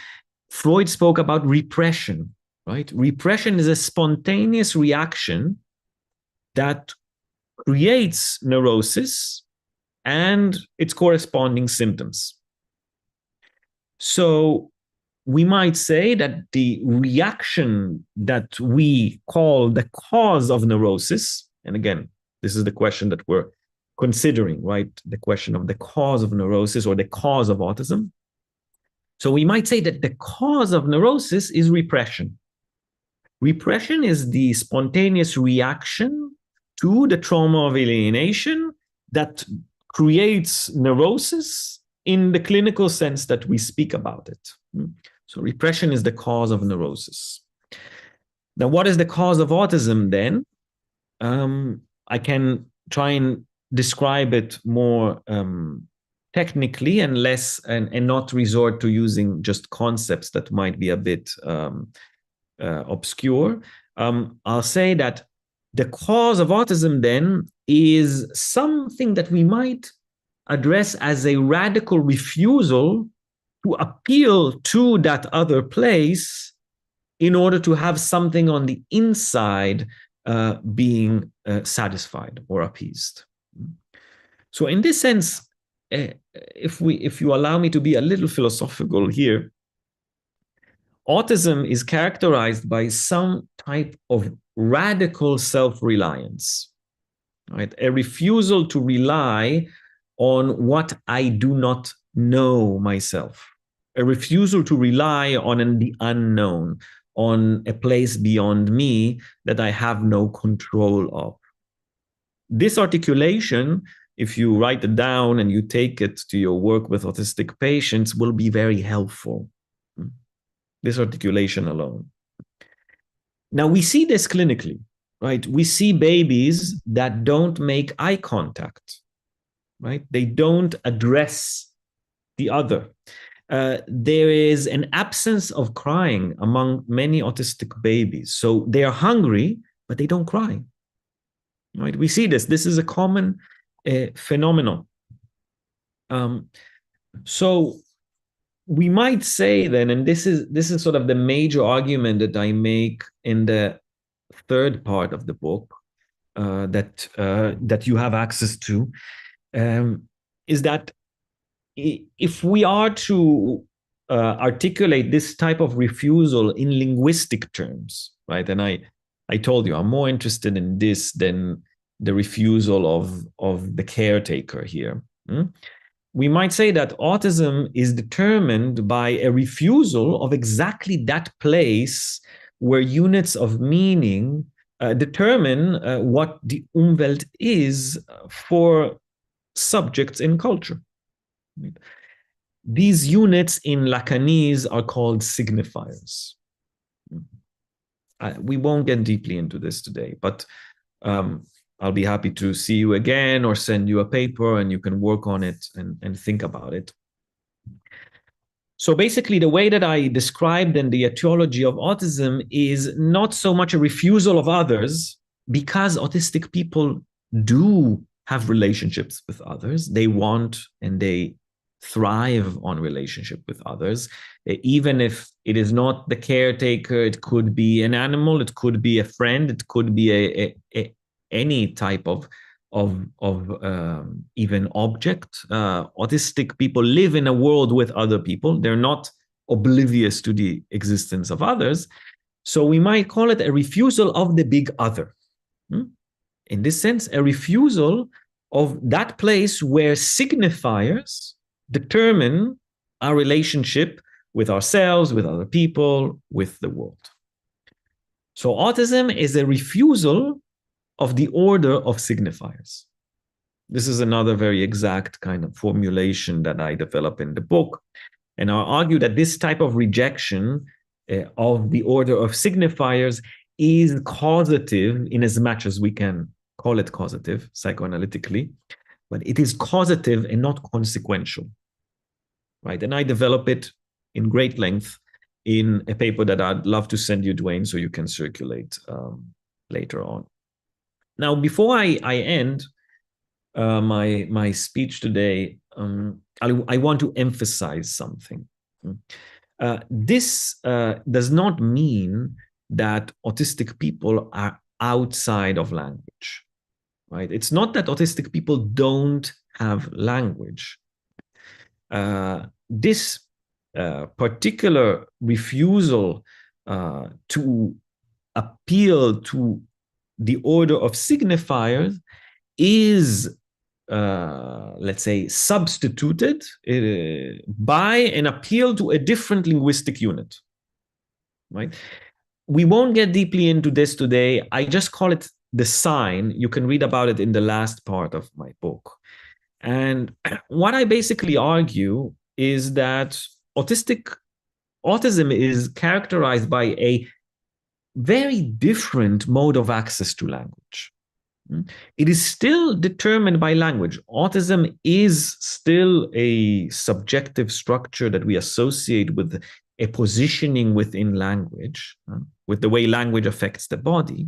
Freud spoke about repression, right? Repression is a spontaneous reaction that creates neurosis and its corresponding symptoms. So we might say that the reaction that we call the cause of neurosis, and again, this is the question that we're considering, right? The question of the cause of neurosis or the cause of autism. So we might say that the cause of neurosis is repression. Repression is the spontaneous reaction to the trauma of alienation that creates neurosis in the clinical sense that we speak about it. So repression is the cause of neurosis. Now, what is the cause of autism then? I can try and describe it more technically and less, and not resort to using just concepts that might be a bit obscure. I'll say that the cause of autism then is something that we might address as a radical refusal to appeal to that other place in order to have something on the inside being satisfied or appeased. So in this sense, if you allow me to be a little philosophical here, autism is characterized by some type of radical self-reliance, right? A refusal to rely on what I do not know myself, a refusal to rely on the unknown, on a place beyond me that I have no control of. This articulation, if you write it down and you take it to your work with autistic patients, will be very helpful. This articulation alone. Now, we see this clinically, right? We see babies that don't make eye contact, right? They don't address the other. There is an absence of crying among many autistic babies. So they are hungry, but they don't cry, right? We see this. This is a common phenomenon. So we might say then, and this is sort of the major argument that I make in the third part of the book that you have access to, is that if we are to articulate this type of refusal in linguistic terms, right? And I told you I'm more interested in this than the refusal of the caretaker here. We might say that autism is determined by a refusal of exactly that place where units of meaning determine what the Umwelt is for subjects in culture. These units in Lacanese are called signifiers. We won't get deeply into this today, but I'll be happy to see you again or send you a paper and you can work on it and think about it. So basically, the way that I described in the etiology of autism is not so much a refusal of others, because autistic people do have relationships with others, they want and they thrive on relationship with others, even if it is not the caretaker. It could be an animal, it could be a friend, it could be any type of even object. Autistic people live in a world with other people. They're not oblivious to the existence of others. So we might call it a refusal of the big other. In this sense, a refusal of that place where signifiers determine our relationship with ourselves, with other people, with the world. So autism is a refusal of the order of signifiers. This is another very exact kind of formulation that I develop in the book. And I argue that this type of rejection of the order of signifiers is causative, in as much as we can call it causative psychoanalytically, but it is causative and not consequential, right? And I develop it in great length in a paper that I'd love to send you, Dwayne, so you can circulate later on. Now, before I end my speech today, I want to emphasize something. This does not mean that autistic people are outside of language, right? It's not that autistic people don't have language. This particular refusal to appeal to the order of signifiers is, let's say, substituted by an appeal to a different linguistic unit, right? We won't get deeply into this today. I just call it the sign. You can read about it in the last part of my book. And what I basically argue is that autism is characterized by a very different mode of access to language. It is still determined by language. Autism is still a subjective structure that we associate with a positioning within language, with the way language affects the body.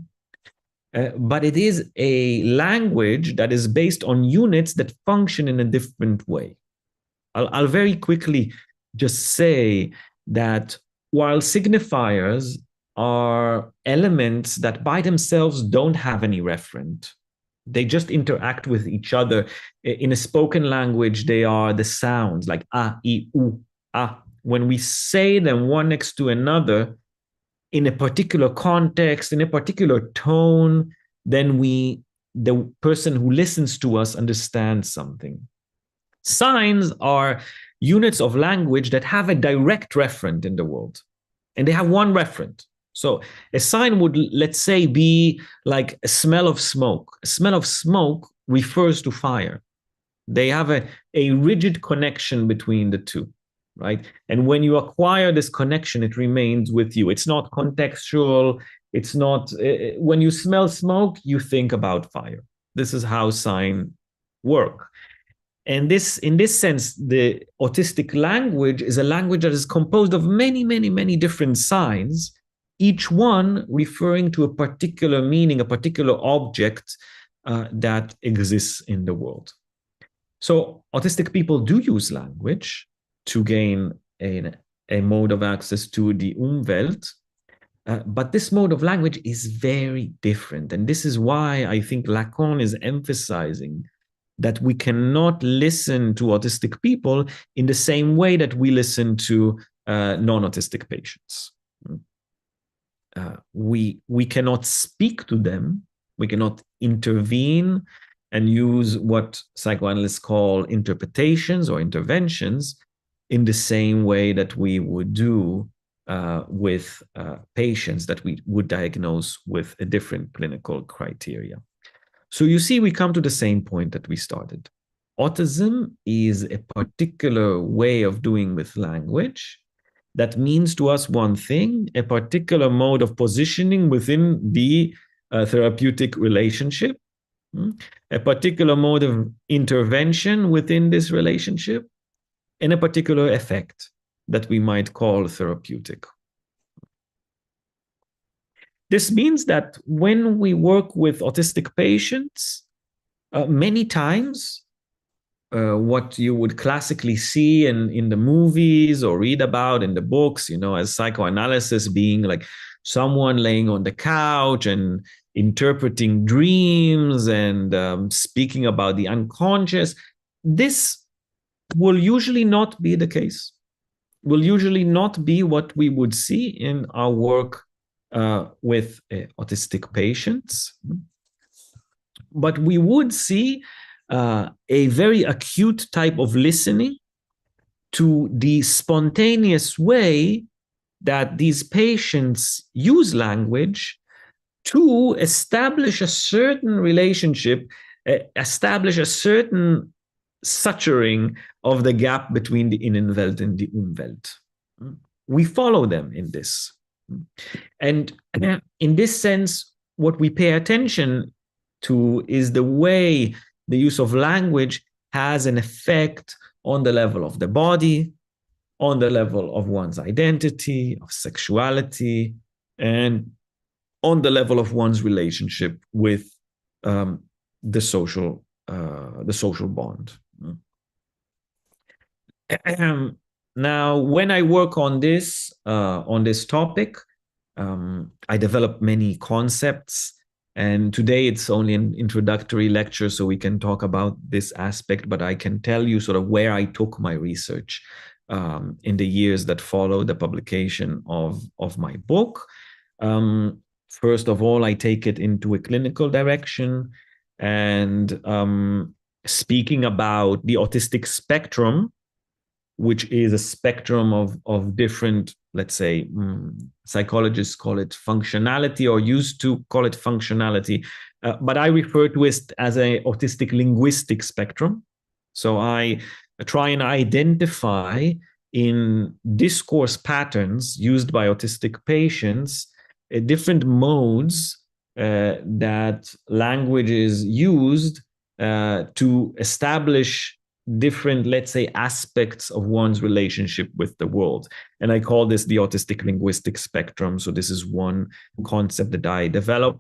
But it is a language that is based on units that function in a different way. I'll very quickly just say that while signifiers are elements that by themselves don't have any referent, they just interact with each other. In a spoken language, they are the sounds like a, I, u, a. When we say them one next to another in a particular context, in a particular tone, then the person who listens to us understands something. Signs are units of language that have a direct referent in the world, and they have one referent. So a sign would, let's say, be like a smell of smoke. A smell of smoke refers to fire. They have a rigid connection between the two, right? And when you acquire this connection, it remains with you. It's not contextual. It's not, when you smell smoke, you think about fire. This is how signs work. And in this sense, the autistic language is a language that is composed of many, many, many different signs, each one referring to a particular meaning, a particular object that exists in the world. So autistic people do use language to gain a mode of access to the Umwelt, but this mode of language is very different. And this is why I think Lacan is emphasizing that we cannot listen to autistic people in the same way that we listen to non-autistic patients. We cannot speak to them, we cannot intervene and use what psychoanalysts call interpretations or interventions in the same way that we would do with patients that we would diagnose with a different clinical criteria. So you see, we come to the same point that we started. Autism is a particular way of doing with language that means to us one thing, a particular mode of positioning within the therapeutic relationship, a particular mode of intervention within this relationship, and a particular effect that we might call therapeutic. This means that when we work with autistic patients, many times what you would classically see in the movies or read about in the books, as psychoanalysis being like someone laying on the couch and interpreting dreams and speaking about the unconscious, this will usually not be the case, will usually not be what we would see in our work with autistic patients. But we would see a very acute type of listening to the spontaneous way that these patients use language to establish a certain relationship, establish a certain suturing of the gap between the Innenwelt and the Umwelt. We follow them in this. And in this sense, what we pay attention to is the way the use of language has an effect on the level of the body, on the level of one's identity, of sexuality, and on the level of one's relationship with the social bond. Now, when I work on this topic, I develop many concepts, and today it's only an introductory lecture, so we can talk about this aspect, but I can tell you sort of where I took my research in the years that followed the publication of my book. First of all, I take it into a clinical direction, and speaking about the autistic spectrum, which is a spectrum of different, let's say, psychologists call it functionality or used to call it functionality, but I refer to it as an autistic linguistic spectrum. So I try and identify in discourse patterns used by autistic patients different modes that language is used to establish different, let's say, aspects of one's relationship with the world. And I call this the autistic linguistic spectrum. So this is one concept that I develop.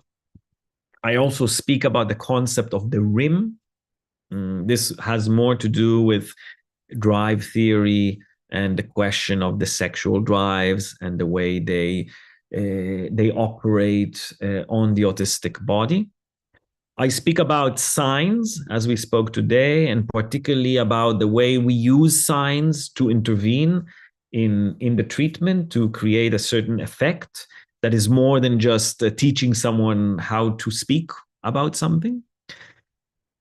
I also speak about the concept of the rim. This has more to do with drive theory and the question of the sexual drives and the way they operate on the autistic body. I speak about signs, as we spoke today, and particularly about the way we use signs to intervene in the treatment to create a certain effect that is more than just teaching someone how to speak about something.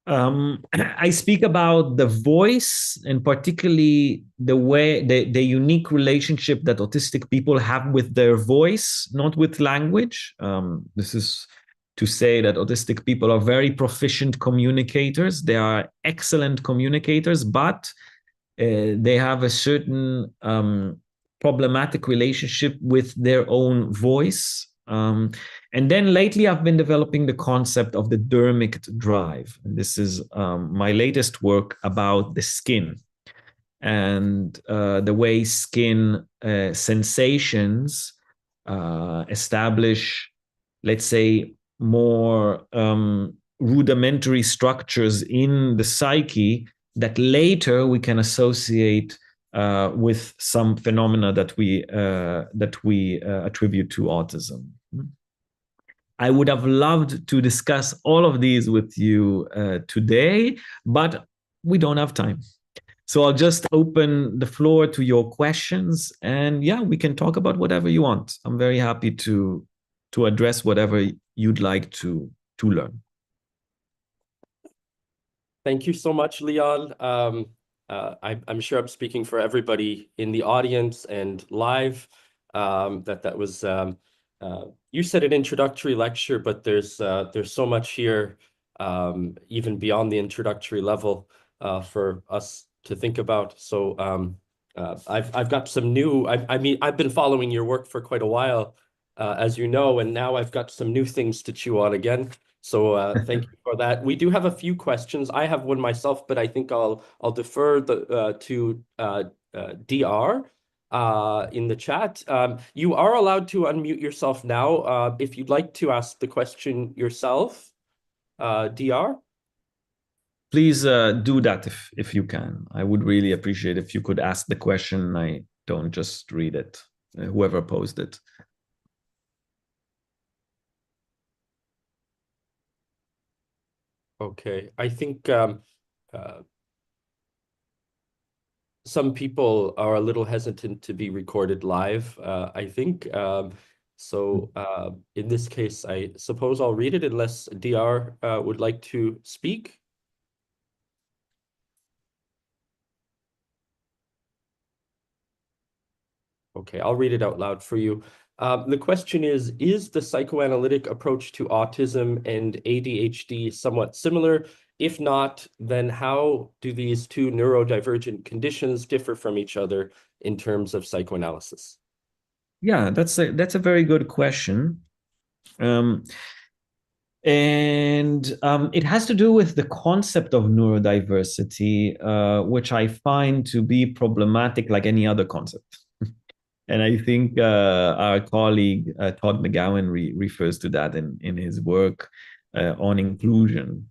I speak about the voice, and particularly the way, the unique relationship that autistic people have with their voice, not with language. This is to say that autistic people are very proficient communicators. They are excellent communicators, but they have a certain problematic relationship with their own voice. And then lately I've been developing the concept of the dermic drive. And this is my latest work about the skin and the way skin sensations establish, let's say, more rudimentary structures in the psyche that later we can associate with some phenomena that we attribute to autism. I would have loved to discuss all of these with you today, but we don't have time. So I'll just open the floor to your questions, and yeah, we can talk about whatever you want. I'm very happy to address whatever you'd like to learn. Thank you so much, Leon. I'm sure I'm speaking for everybody in the audience and live. That was you said an introductory lecture, but there's so much here, even beyond the introductory level, for us to think about. So I've got some new. I mean, I've been following your work for quite a while, as you know, and now I've got some new things to chew on again. So thank you for that. We do have a few questions. I have one myself, but I think I'll defer to DR. in the chat. You are allowed to unmute yourself now if you'd like to ask the question yourself, DR. Please do that if you can. I would really appreciate if you could ask the question. I don't just read it, whoever posed it. Okay, I think some people are a little hesitant to be recorded live, I think. So in this case, I suppose I'll read it unless DR would like to speak. Okay, I'll read it out loud for you. The question is the psychoanalytic approach to autism and ADHD somewhat similar? If not, then how do these two neurodivergent conditions differ from each other in terms of psychoanalysis? Yeah, that's a very good question. It has to do with the concept of neurodiversity, which I find to be problematic like any other concept. And I think our colleague Todd McGowan refers to that in his work on inclusion.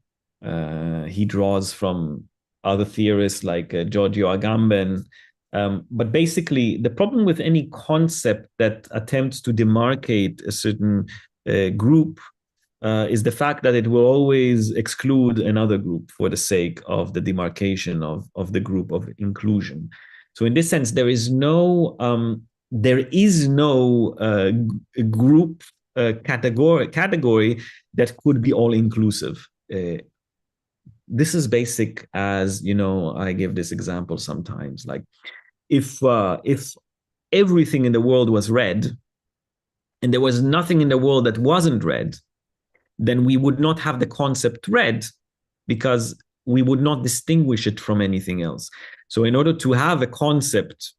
He draws from other theorists like Giorgio Agamben. But basically, the problem with any concept that attempts to demarcate a certain group is the fact that it will always exclude another group for the sake of the demarcation of the group of inclusion. So in this sense, there is no group category that could be all inclusive. This is basic, as you know. I give this example sometimes, like if everything in the world was red and there was nothing in the world that wasn't red, then we would not have the concept red because we would not distinguish it from anything else. So in order to have a concept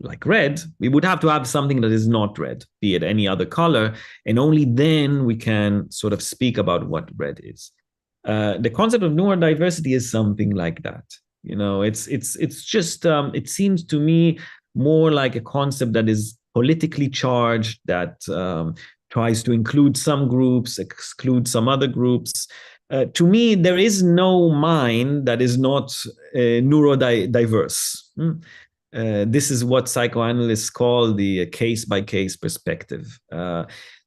like red, we would have to have something that is not red, be it any other color, and only then we can sort of speak about what red is. The concept of neurodiversity is something like that. You know, it's just it seems to me more like a concept that is politically charged, that tries to include some groups, exclude some other groups. To me, there is no mind that is not neurodiverse. This is what psychoanalysts call the case-by-case perspective.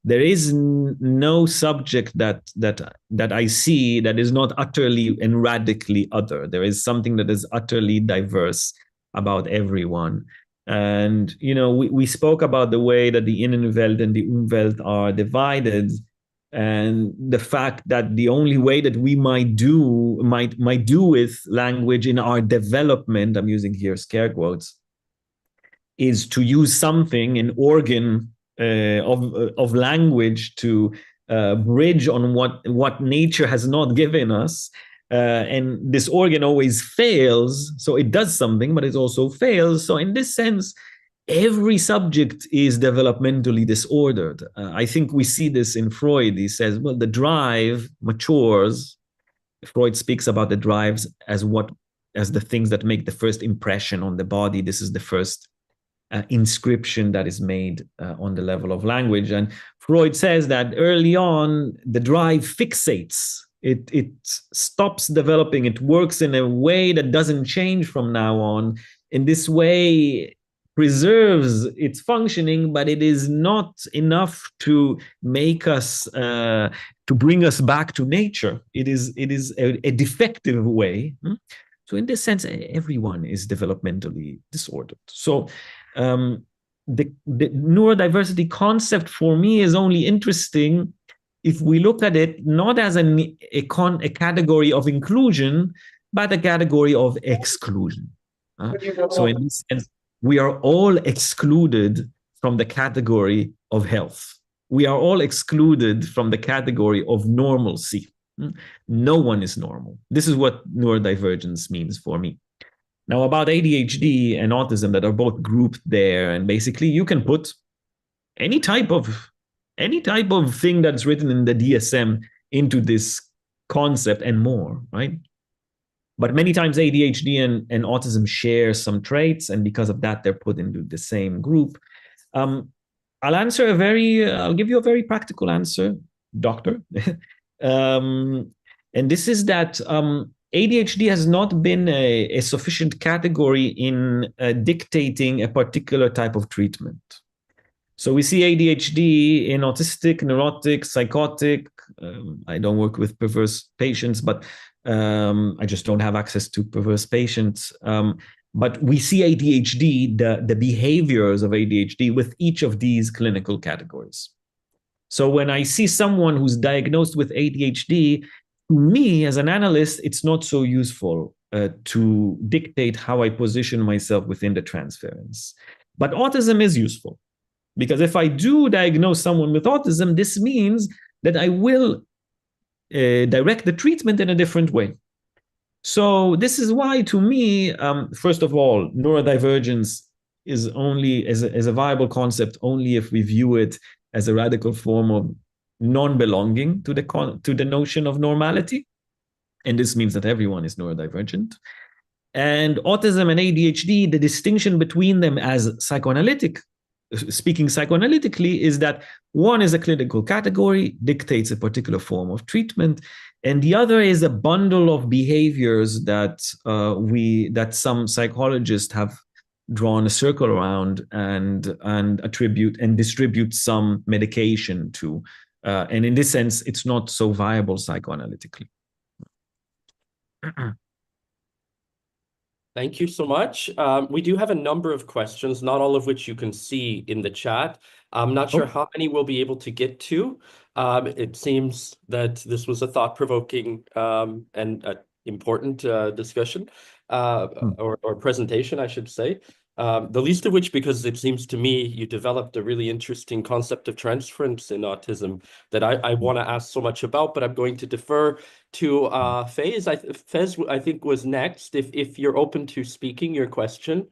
There is no subject that I see that is not utterly and radically other. There is something that is utterly diverse about everyone. And, you know, we spoke about the way that the Innenwelt and the Umwelt are divided, and the fact that the only way that we might do with language in our development, I'm using here scare quotes, is to use something, an organ of language, to bridge on what nature has not given us. And this organ always fails. So it does something, but it also fails. So in this sense, every subject is developmentally disordered. I think we see this in Freud. He says, well, the drive matures. Freud speaks about the drives as the things that make the first impression on the body. This is the first inscription that is made on the level of language. And Freud says that early on, the drive fixates. It stops developing. It works in a way that doesn't change from now on. In this way, preserves its functioning, but it is not enough to make us to bring us back to nature. It is a defective way. So in this sense, everyone is developmentally disordered. So the neurodiversity concept for me is only interesting if we look at it not as a category of inclusion, but a category of exclusion. So in this sense, we are all excluded from the category of health. We are all excluded from the category of normalcy. No one is normal. This is what neurodivergence means for me. Now, about ADHD and autism that are both grouped there, and basically you can put any type of thing that's written in the DSM into this concept and more, right? But many times ADHD and autism share some traits, and because of that, they're put into the same group. I'll give you a very practical answer, doctor. And this is that ADHD has not been a sufficient category in dictating a particular type of treatment. So we see ADHD in autistic, neurotic, psychotic. I don't work with perverse patients, but I just don't have access to perverse patients. But we see ADHD, the behaviors of ADHD with each of these clinical categories. So when I see someone who's diagnosed with ADHD, to me as an analyst, it's not so useful to dictate how I position myself within the transference. But autism is useful, because if I do diagnose someone with autism, this means that I will direct the treatment in a different way. So this is why, to me, first of all, neurodivergence is only as a viable concept only if we view it as a radical form of non-belonging to the notion of normality. And this means that everyone is neurodivergent. And autism and ADHD, the distinction between them as speaking psychoanalytically, is that one is a clinical category, dictates a particular form of treatment, and the other is a bundle of behaviors that some psychologists have drawn a circle around and attribute and distribute some medication to. And in this sense, it's not so viable psychoanalytically. Thank you so much. We do have a number of questions, not all of which you can see in the chat. I'm not sure how many we'll be able to get to. It seems that this was a thought-provoking and important discussion or presentation, I should say. The least of which, because it seems to me you developed a really interesting concept of transference in autism that I want to ask so much about, but I'm going to defer to Faiz. Faiz, I think, was next. If you're open to speaking your question.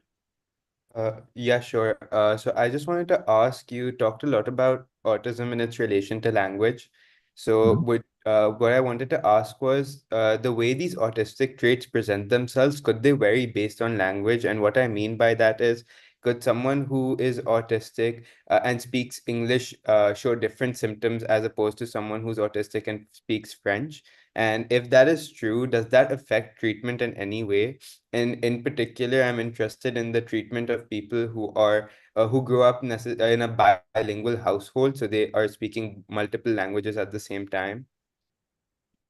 Yeah, sure. So I just wanted to ask you, talked a lot about autism and its relation to language. So what I wanted to ask was the way these autistic traits present themselves, could they vary based on language? And what I mean by that is, could someone who is autistic and speaks English show different symptoms as opposed to someone who's autistic and speaks French? And if that is true, does that affect treatment in any way? And in particular, I'm interested in the treatment of people who are who grew up in a bilingual household, so they are speaking multiple languages at the same time.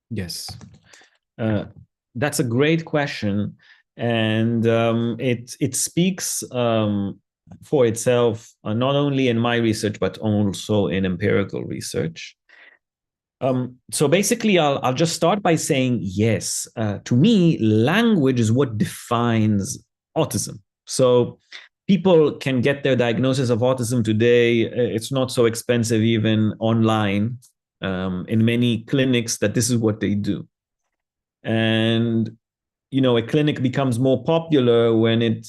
Yes, that's a great question, and it speaks for itself, not only in my research but also in empirical research. So basically, I'll just start by saying yes. To me, language is what defines autism. So people can get their diagnosis of autism today. It's not so expensive, even online, in many clinics, that this is what they do. And a clinic becomes more popular when it,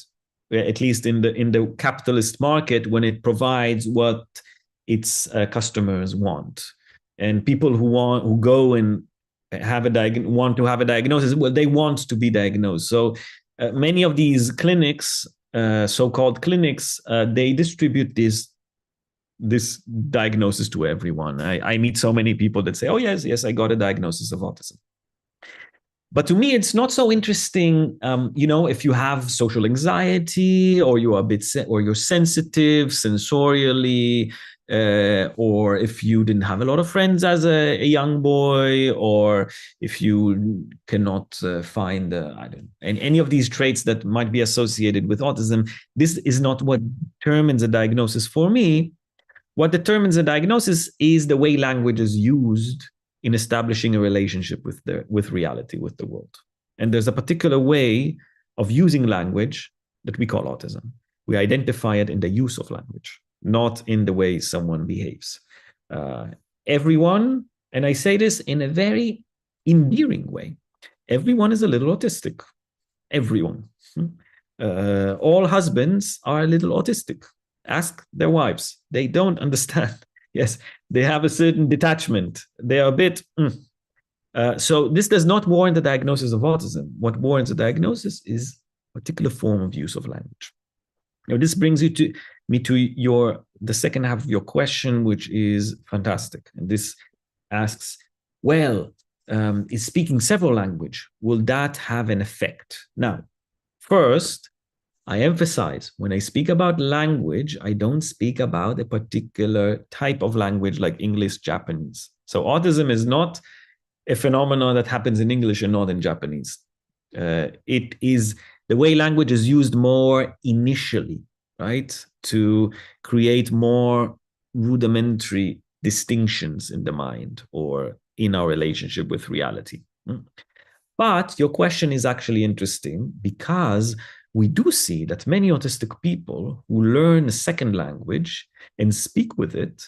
at least in the capitalist market, when it provides what its customers want. And people who go and want to have a diagnosis, well, they want to be diagnosed. So many of these clinics, so-called clinics, they distribute this diagnosis to everyone. I meet so many people that say, "Oh yes, I got a diagnosis of autism." But to me, it's not so interesting. If you have social anxiety, or you're you're sensitive sensorially, or if you didn't have a lot of friends as a young boy, or if you cannot find any of these traits that might be associated with autism, this is not what determines a diagnosis for me. What determines a diagnosis is the way language is used in establishing a relationship with reality, with the world. And there's a particular way of using language that we call autism. We identify it in the use of language, not in the way someone behaves. Everyone, and I say this in a very endearing way, everyone is a little autistic. Everyone. All husbands are a little autistic. Ask their wives. They don't understand. Yes, they have a certain detachment. They are a bit, So this does not warrant a diagnosis of autism. What warrants a diagnosis is a particular form of use of language. Now, this brings you to the second half of your question, which is fantastic. And this asks, well, is speaking several languages, will that have an effect? Now, first, I emphasize when I speak about language, I don't speak about a particular type of language like English, Japanese. So autism is not a phenomenon that happens in English and not in Japanese. It is the way language is used more initially, right? To create more rudimentary distinctions in the mind or in our relationship with reality. But your question is actually interesting because we do see that many autistic people who learn a second language and speak with it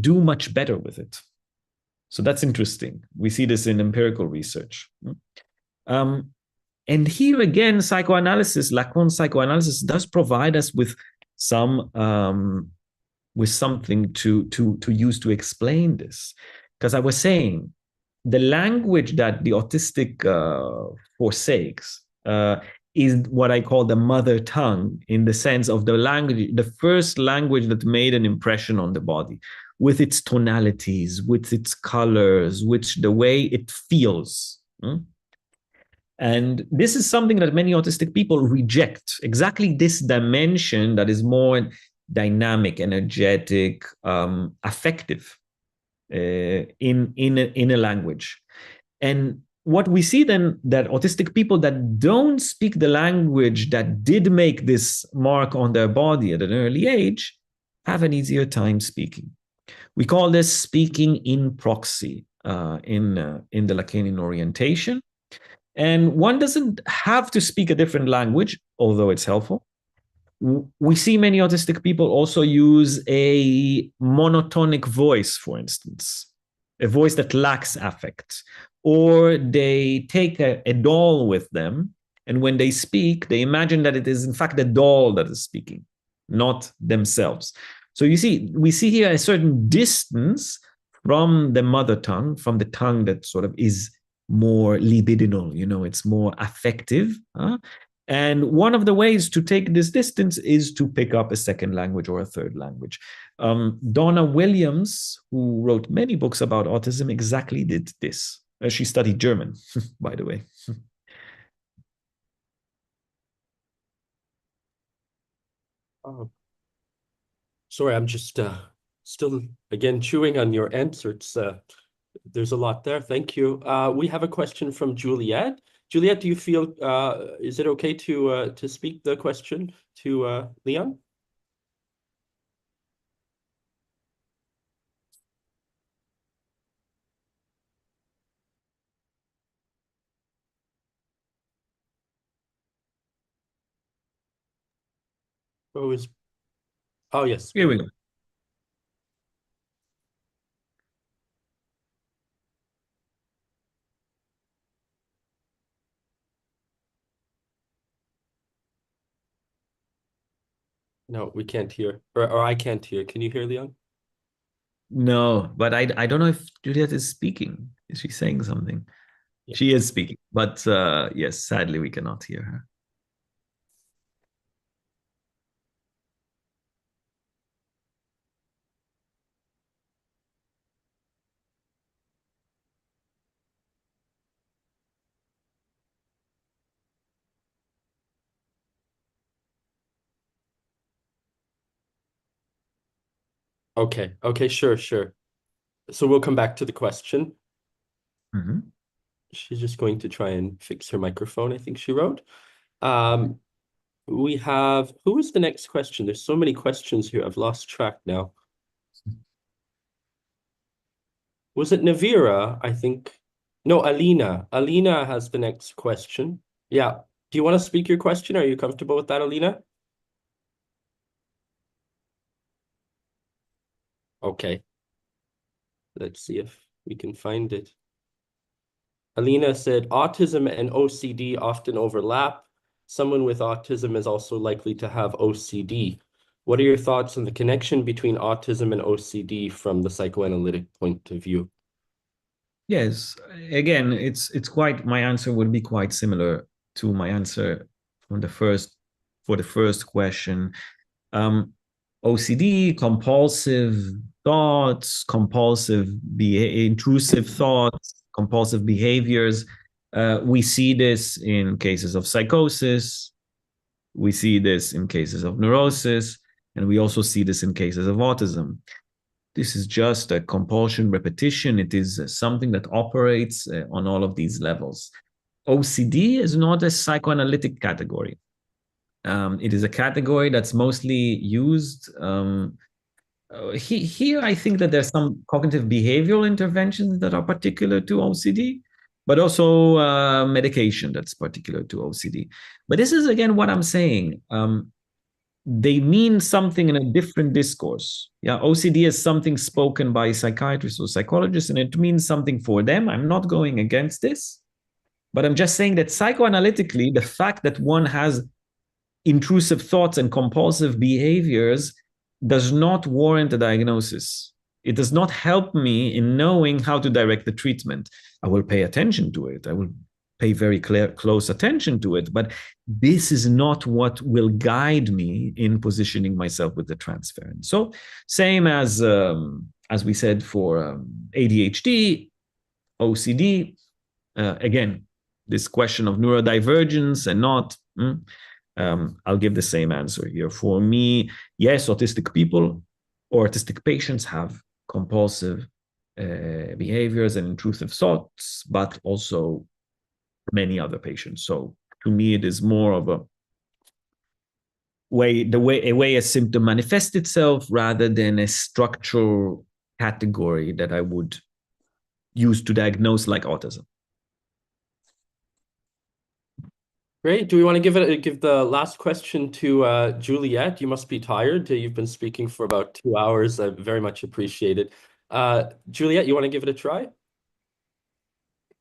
do much better with it. So that's interesting. We see this in empirical research. And here again, psychoanalysis, Lacan's psychoanalysis does provide us with some with something to use to explain this. Because I was saying, the language that the autistic forsakes is what I call the mother tongue, in the sense of the language, the first language that made an impression on the body, with its tonalities, with its colors, with the way it feels. And this is something that many autistic people reject, exactly this dimension that is more dynamic, energetic, affective in a language. And what we see then, that autistic people that don't speak the language that did make this mark on their body at an early age have an easier time speaking. We call this speaking in proxy in the Lacanian orientation. And one doesn't have to speak a different language, although it's helpful. We see many autistic people also use a monotonic voice, for instance, a voice that lacks affect. Or they take a doll with them, and when they speak, they imagine that it is in fact the doll that is speaking, not themselves. So you see, we see here a certain distance from the mother tongue, from the tongue that sort of is more libidinal, it's more affective. And one of the ways to take this distance is to pick up a second language or a third language. Donna Williams, who wrote many books about autism, exactly did this. She studied German, by the way. Sorry, I'm just still, again, chewing on your answer. There's a lot there. Thank you. We have a question from Juliet. Juliet, do you feel, is it okay to speak the question to Leon? Oh, yes. Here we go. No, we can't hear, or I can't hear. Can you hear, Leon? No, but I don't know if Juliet is speaking. Is she saying something? Yeah. She is speaking, but yes, sadly we cannot hear her. Okay, sure. So we'll come back to the question. Mm-hmm. She's just going to try and fix her microphone, I think she wrote. We have, who is the next question? There's so many questions here. I've lost track now. Was it Navira? I think. No, Alina. Alina has the next question. Yeah. Do you want to speak your question? Are you comfortable with that, Alina? Okay. Let's see if we can find it. Alina said, autism and OCD often overlap. Someone with autism is also likely to have OCD. What are your thoughts on the connection between autism and OCD from the psychoanalytic point of view? Yes. Again, it's quite, my answer would be quite similar to my answer on the first for the first question. OCD, compulsive thoughts, intrusive thoughts, compulsive behaviors. We see this in cases of psychosis. We see this in cases of neurosis, and we also see this in cases of autism. This is just a compulsion repetition. It is something that operates on all of these levels. OCD is not a psychoanalytic category. It is a category that's mostly used. Here, I think that there's some cognitive behavioral interventions that are particular to OCD, but also medication that's particular to OCD. But this is, again, what I'm saying. They mean something in a different discourse. Yeah, OCD is something spoken by psychiatrists or psychologists, and it means something for them. I'm not going against this, but I'm just saying that psychoanalytically, the fact that one has intrusive thoughts and compulsive behaviors does not warrant a diagnosis. It does not help me in knowing how to direct the treatment. I will pay attention to it. I will pay very close attention to it, but this is not what will guide me in positioning myself with the transference. So same as we said for ADHD, OCD, again, this question of neurodivergence and not, I'll give the same answer here. For me, yes, autistic people or autistic patients have compulsive behaviors and intrusive thoughts, but also many other patients. So to me, it is more of a way a symptom manifests itself rather than a structural category that I would use to diagnose like autism. Great. Do we want to give the last question to Juliet? You must be tired. You've been speaking for about 2 hours. I very much appreciate it. Juliet, you want to give it a try?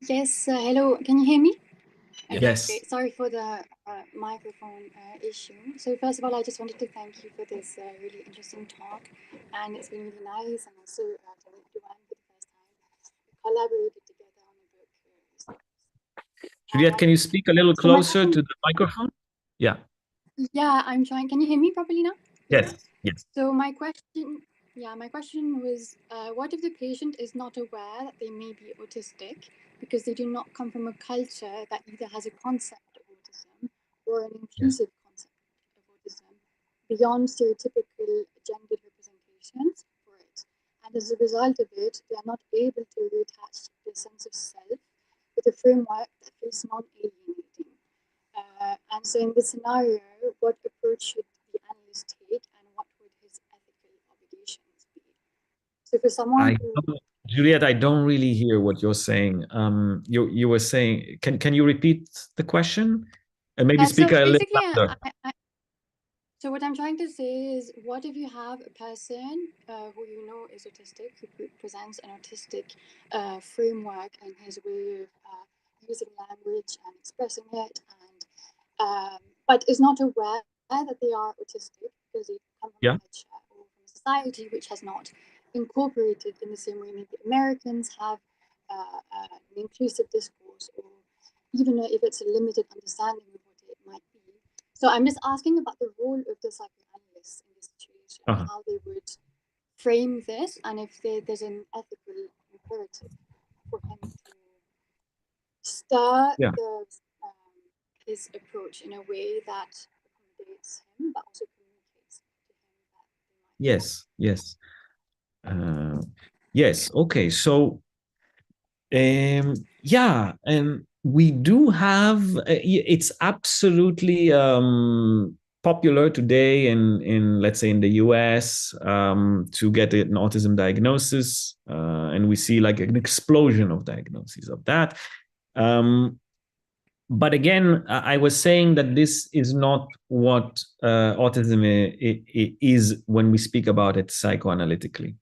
Yes, hello, can you hear me? Okay, Yes. great. Sorry for the microphone issue. So first of all, I just wanted to thank you for this really interesting talk, and it's been really nice, and also to meet you for the first time. We collaborated together on a book. Juliet, can you speak a little closer to the microphone? Yeah. Yeah, I'm trying. Can you hear me properly now? Yes. Yes. So my question was, what if the patient is not aware that they may be autistic because they do not come from a culture that either has a concept of autism or an inclusive concept of autism beyond stereotypical gendered representations for it. And as a result of it, they are not able to reattach their sense of self with a framework that feels non-alienating. And so in this scenario, what approach should the analyst take and what would his ethical obligations be? So for someone Juliet, I don't really hear what you're saying. You were saying, can you repeat the question? And maybe speak a little louder. So what I'm trying to say is, what if you have a person who you know is autistic, who presents an autistic framework and his way of using language and expressing it, and but is not aware that they are autistic because they come from a culture or from a society which has not incorporated in the same way maybe Americans have an inclusive discourse, or even if it's a limited understanding of what it might be. So I'm just asking about the role of the psychoanalyst in this situation, how they would frame this, and if there's an ethical imperative for him to stir his approach in a way that accommodates him, but also communicates to him that they might. Yes. Okay. So, we do have. It's absolutely popular today in let's say in the US to get an autism diagnosis, and we see like an explosion of diagnoses of that. But again, I was saying that this is not what autism is when we speak about it psychoanalytically.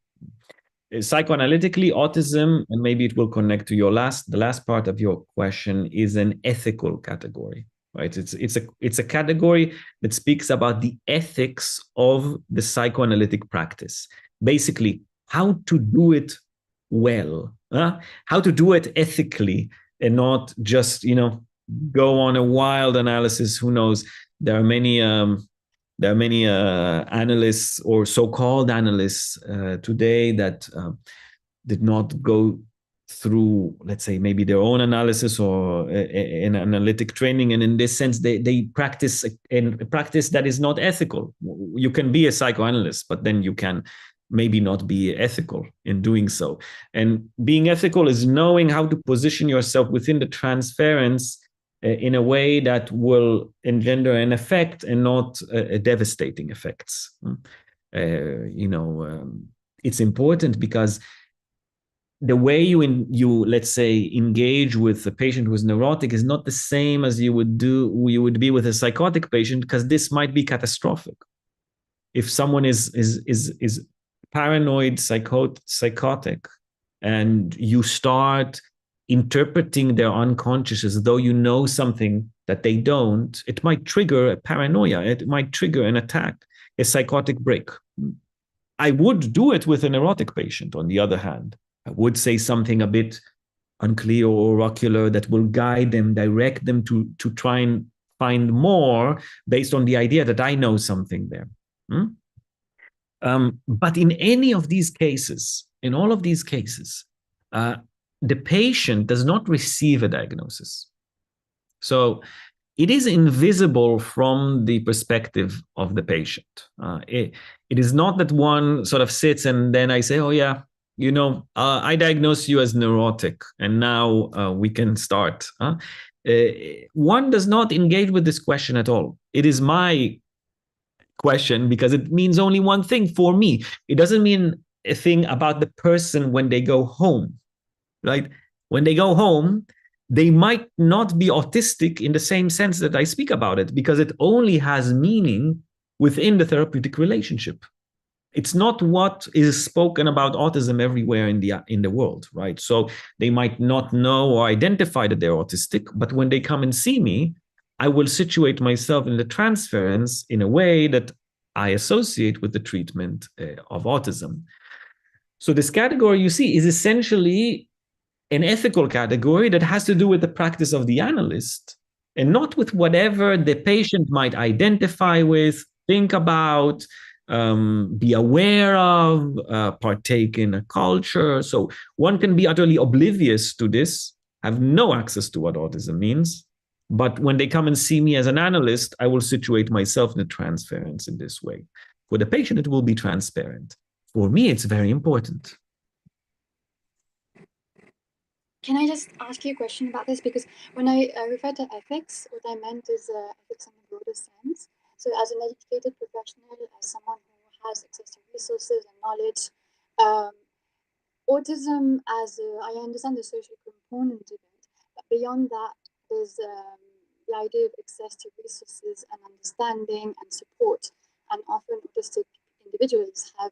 Psychoanalytically, autism, and maybe it will connect to the last part of your question, is an ethical category, right? It's a category that speaks about the ethics of the psychoanalytic practice. Basically, how to do it well, how to do it ethically and not just, go on a wild analysis. Who knows? There are many analysts or so-called analysts today that did not go through, let's say, maybe their own analysis or an analytic training, and in this sense, they practice in practice that is not ethical. You can be a psychoanalyst, but then you can maybe not be ethical in doing so. And being ethical is knowing how to position yourself within the transference in a way that will engender an effect and not a devastating effects. It's important because the way you let's say engage with a patient who is neurotic is not the same as you would be with a psychotic patient, because this might be catastrophic. If someone is paranoid, psychotic, and you start interpreting their unconscious as though you know something that they don't, it might trigger a paranoia. It might trigger an attack, a psychotic break. I would do it with a neurotic patient, on the other hand. I would say something a bit unclear or oracular that will guide them, direct them to try and find more based on the idea that I know something there. But in any of these cases, in all of these cases, the patient does not receive a diagnosis. So it is invisible from the perspective of the patient. It is not that one sort of sits and then I say, oh yeah, I diagnose you as neurotic and now we can start. One does not engage with this question at all. It is my question because it means only one thing for me. It doesn't mean a thing about the person when they go home, right? When they go home, they might not be autistic in the same sense that I speak about it, because it only has meaning within the therapeutic relationship. It's not what is spoken about autism everywhere in the world, right? So they might not know or identify that they're autistic, but when they come and see me, I will situate myself in the transference in a way that I associate with the treatment of autism. So this category you see is essentially an ethical category that has to do with the practice of the analyst and not with whatever the patient might identify with, think about, be aware of, partake in a culture. So one can be utterly oblivious to this, have no access to what autism means. But when they come and see me as an analyst, I will situate myself in the transference in this way. For the patient, it will be transparent. For me, it's very important. Can I just ask you a question about this? Because when I refer to ethics, what I meant is ethics in a broader sense. So as an educated professional, as someone who has access to resources and knowledge, autism I understand the social component of it, but beyond that, there's the idea of access to resources and understanding and support. And often autistic individuals have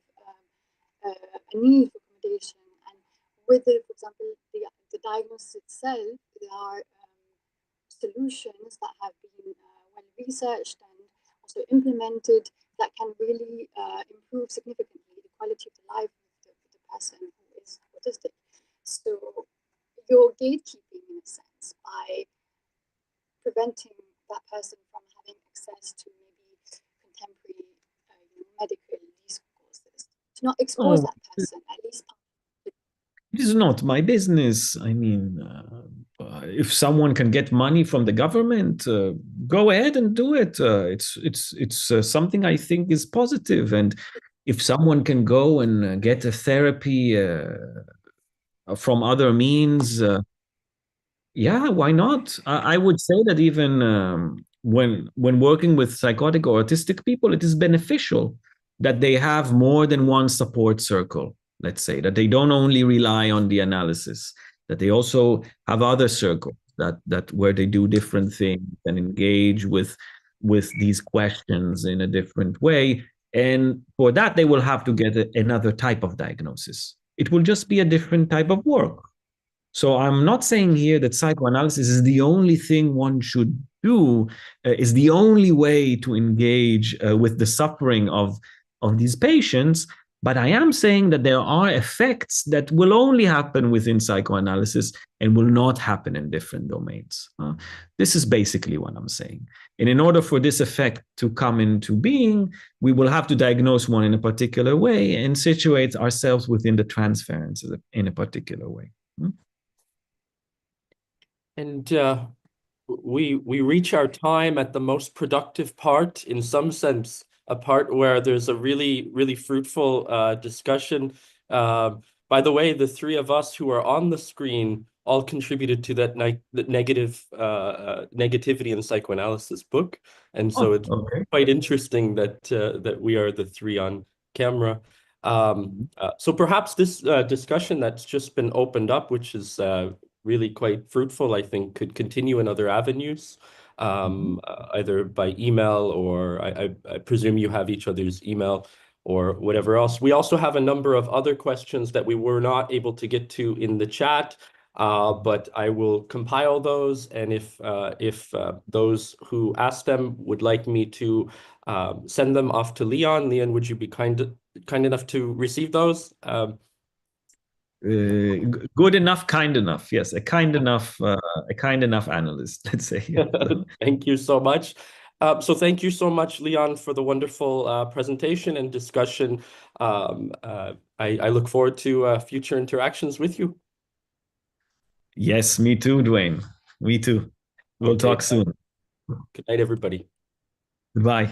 a need for accommodation. And with it, for example, the diagnosis itself, there are solutions that have been well researched and also implemented that can really improve significantly the quality of the life of the person who is autistic. So you're gatekeeping in a sense by preventing that person from having access to maybe contemporary medical discourses, to not expose that person, at least. It is not my business. I mean, if someone can get money from the government, go ahead and do it. It's something I think is positive. And if someone can go and get a therapy from other means, yeah, why not? I would say that even when working with psychotic or autistic people, it is beneficial that they have more than one support circle. Let's say that they don't only rely on the analysis, that they also have other circles that where they do different things and engage with these questions in a different way. And for that, they will have to get another type of diagnosis. It will just be a different type of work. So I'm not saying here that psychoanalysis is the only thing one should do, is the only way to engage with the suffering of these patients. But I am saying that there are effects that will only happen within psychoanalysis and will not happen in different domains. This is basically what I'm saying. And in order for this effect to come into being, we will have to diagnose one in a particular way and situate ourselves within the transference in a particular way. And we reach our time at the most productive part, in some sense, a part where there's a really fruitful discussion. By the way, the three of us who are on the screen all contributed to that negativity in psychoanalysis book, and so it's quite interesting that that we are the three on camera. So perhaps this discussion that's just been opened up, which is really quite fruitful, I think, could continue in other avenues, either by email, or I presume you have each other's email or whatever else. We also have a number of other questions that we were not able to get to in the chat, but I will compile those, and if those who asked them would like me to send them off to Leon, would you be kind enough to receive those? Good enough, kind enough. Yes, a kind enough analyst, let's say. Thank you so much. So thank you so much, Leon, for the wonderful presentation and discussion. I look forward to future interactions with you. Yes, me too, Dwayne. Me too. We'll talk soon. Good night, everybody. Bye.